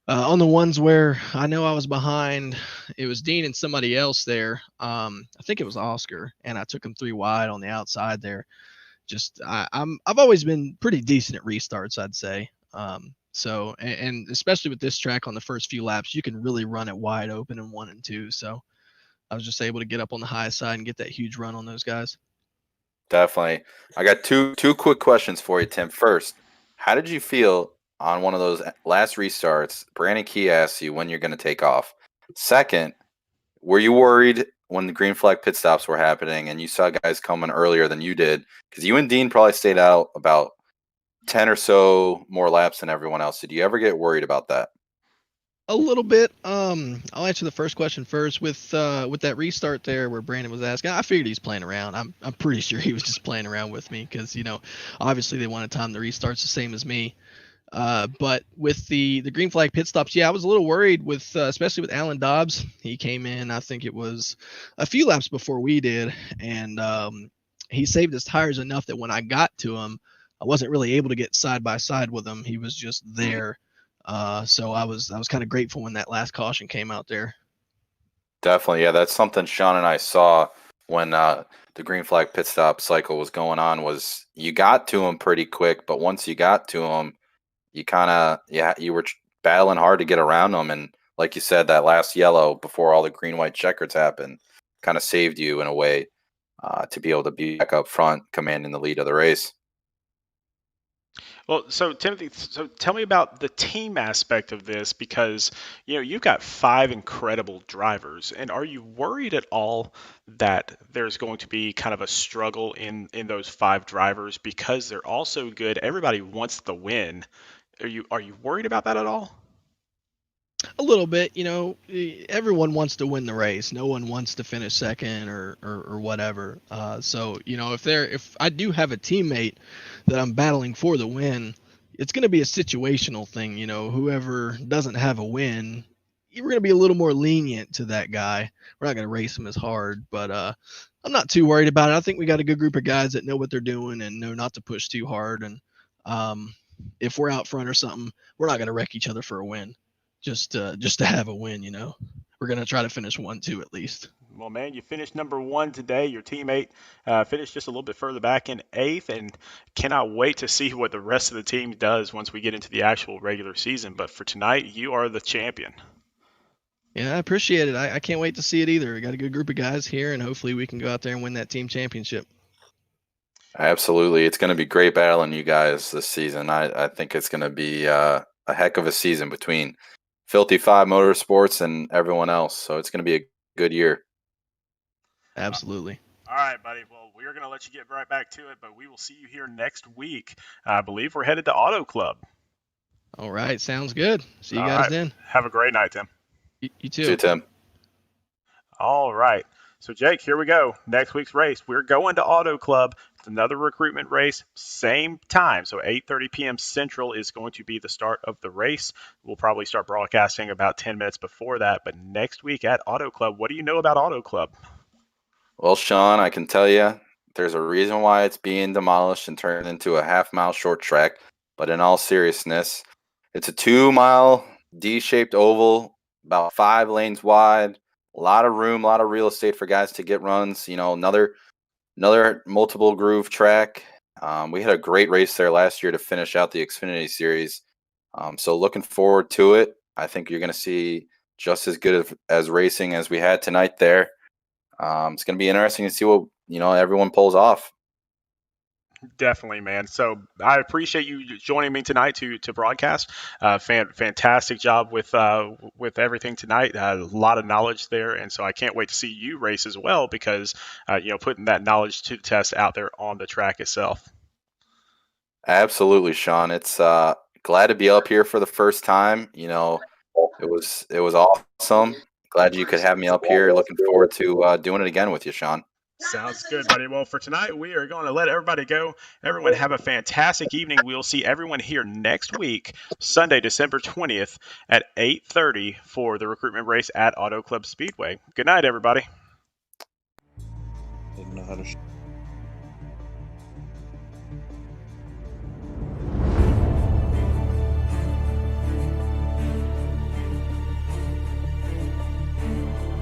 on the ones where I know I was behind, it was Dean and somebody else there. I think it was Oscar, and I took him 3 wide on the outside there. I've always been pretty decent at restarts, I'd say. So and especially with this track on the first few laps, you can really run it wide open in 1 and 2. So I was just able to get up on the high side and get that huge run on those guys. Definitely. I got two quick questions for you, Tim. First, how did you feel on one of those last restarts? Brandon Key asked you when you're going to take off. Second, were you worried when the green flag pit stops were happening and you saw guys coming earlier than you did? Because you and Dean probably stayed out about 10 or so more laps than everyone else. Did you ever get worried about that? A little bit. I'll answer the first question first with that restart there where Brandon was asking. I figured he's playing around. I'm pretty sure he was just playing around with me because obviously they want to time the restarts the same as me. But with the green flag pit stops, yeah, I was a little worried with especially with Alan Dobbs. He came in, I think it was a few laps before we did, and he saved his tires enough that when I got to him, I wasn't really able to get side by side with him. He was just there. So I was kind of grateful when that last caution came out there. Definitely, yeah. That's something Sean and I saw when the green flag pit stop cycle was going on. Was you got to him pretty quick, but once you got to him, you kind of you were battling hard to get around him, and like you said, that last yellow before all the green white checkers happened kind of saved you in a way to be able to be back up front, commanding the lead of the race. Well, so Timothy, so tell me about the team aspect of this because you've got 5 incredible drivers, and are you worried at all that there's going to be kind of a struggle in those 5 drivers because they're all so good? Everybody wants the win. Are you worried about that at all? A little bit, everyone wants to win the race. No one wants to finish second or whatever. So, if I do have a teammate that I'm battling for the win, it's going to be a situational thing. Whoever doesn't have a win, we're going to be a little more lenient to that guy. We're not going to race him as hard, but I'm not too worried about it. I think we got a good group of guys that know what they're doing and know not to push too hard. And if we're out front or something, we're not going to wreck each other for a win. Just to have a win, we're gonna try to finish 1-2 at least. Well, man, you finished number 1 today. Your teammate finished just a little bit further back in 8th, and cannot wait to see what the rest of the team does once we get into the actual regular season. But for tonight, you are the champion. Yeah, I appreciate it. I can't wait to see it either. We got a good group of guys here, and hopefully we can go out there and win that team championship. Absolutely. It's going to be great battling you guys this season. I think it's going to be a heck of a season between Filthy Five Motorsports and everyone else. So it's going to be a good year. Absolutely. All right, buddy. Well, we're going to let you get right back to it, but we will see you here next week. I believe we're headed to Auto Club. All right. Sounds good. See you All guys right. then. Have a great night, Tim. You too. See you, Tim. All right. So, Jake, here we go. Next week's race. We're going to Auto Club. It's another recruitment race, same time. So 8:30 p.m. Central is going to be the start of the race. We'll probably start broadcasting about 10 minutes before that. But next week at Auto Club, what do you know about Auto Club? Well, Sean, I can tell you there's a reason why it's being demolished and turned into a half-mile short track. But in all seriousness, it's a 2-mile D-shaped oval, about 5 lanes wide. A lot of room, a lot of real estate for guys to get runs. Another multiple groove track. We had a great race there last year to finish out the Xfinity Series. So looking forward to it. I think you're going to see just as good as racing as we had tonight there. It's going to be interesting to see what everyone pulls off. Definitely, man. So I appreciate you joining me tonight to broadcast. Fantastic job with everything tonight. A lot of knowledge there, and so I can't wait to see you race as well because putting that knowledge to the test out there on the track itself. Absolutely, Sean. It's glad to be up here for the first time. It was awesome. Glad you could have me up here. Looking forward to doing it again with you, Sean. Sounds good, buddy. Well, for tonight, we are going to let everybody go. Everyone have a fantastic evening. We'll see everyone here next week, Sunday, December 20th at 8:30 for the recruitment race at Auto Club Speedway. Good night, everybody. Didn't know how to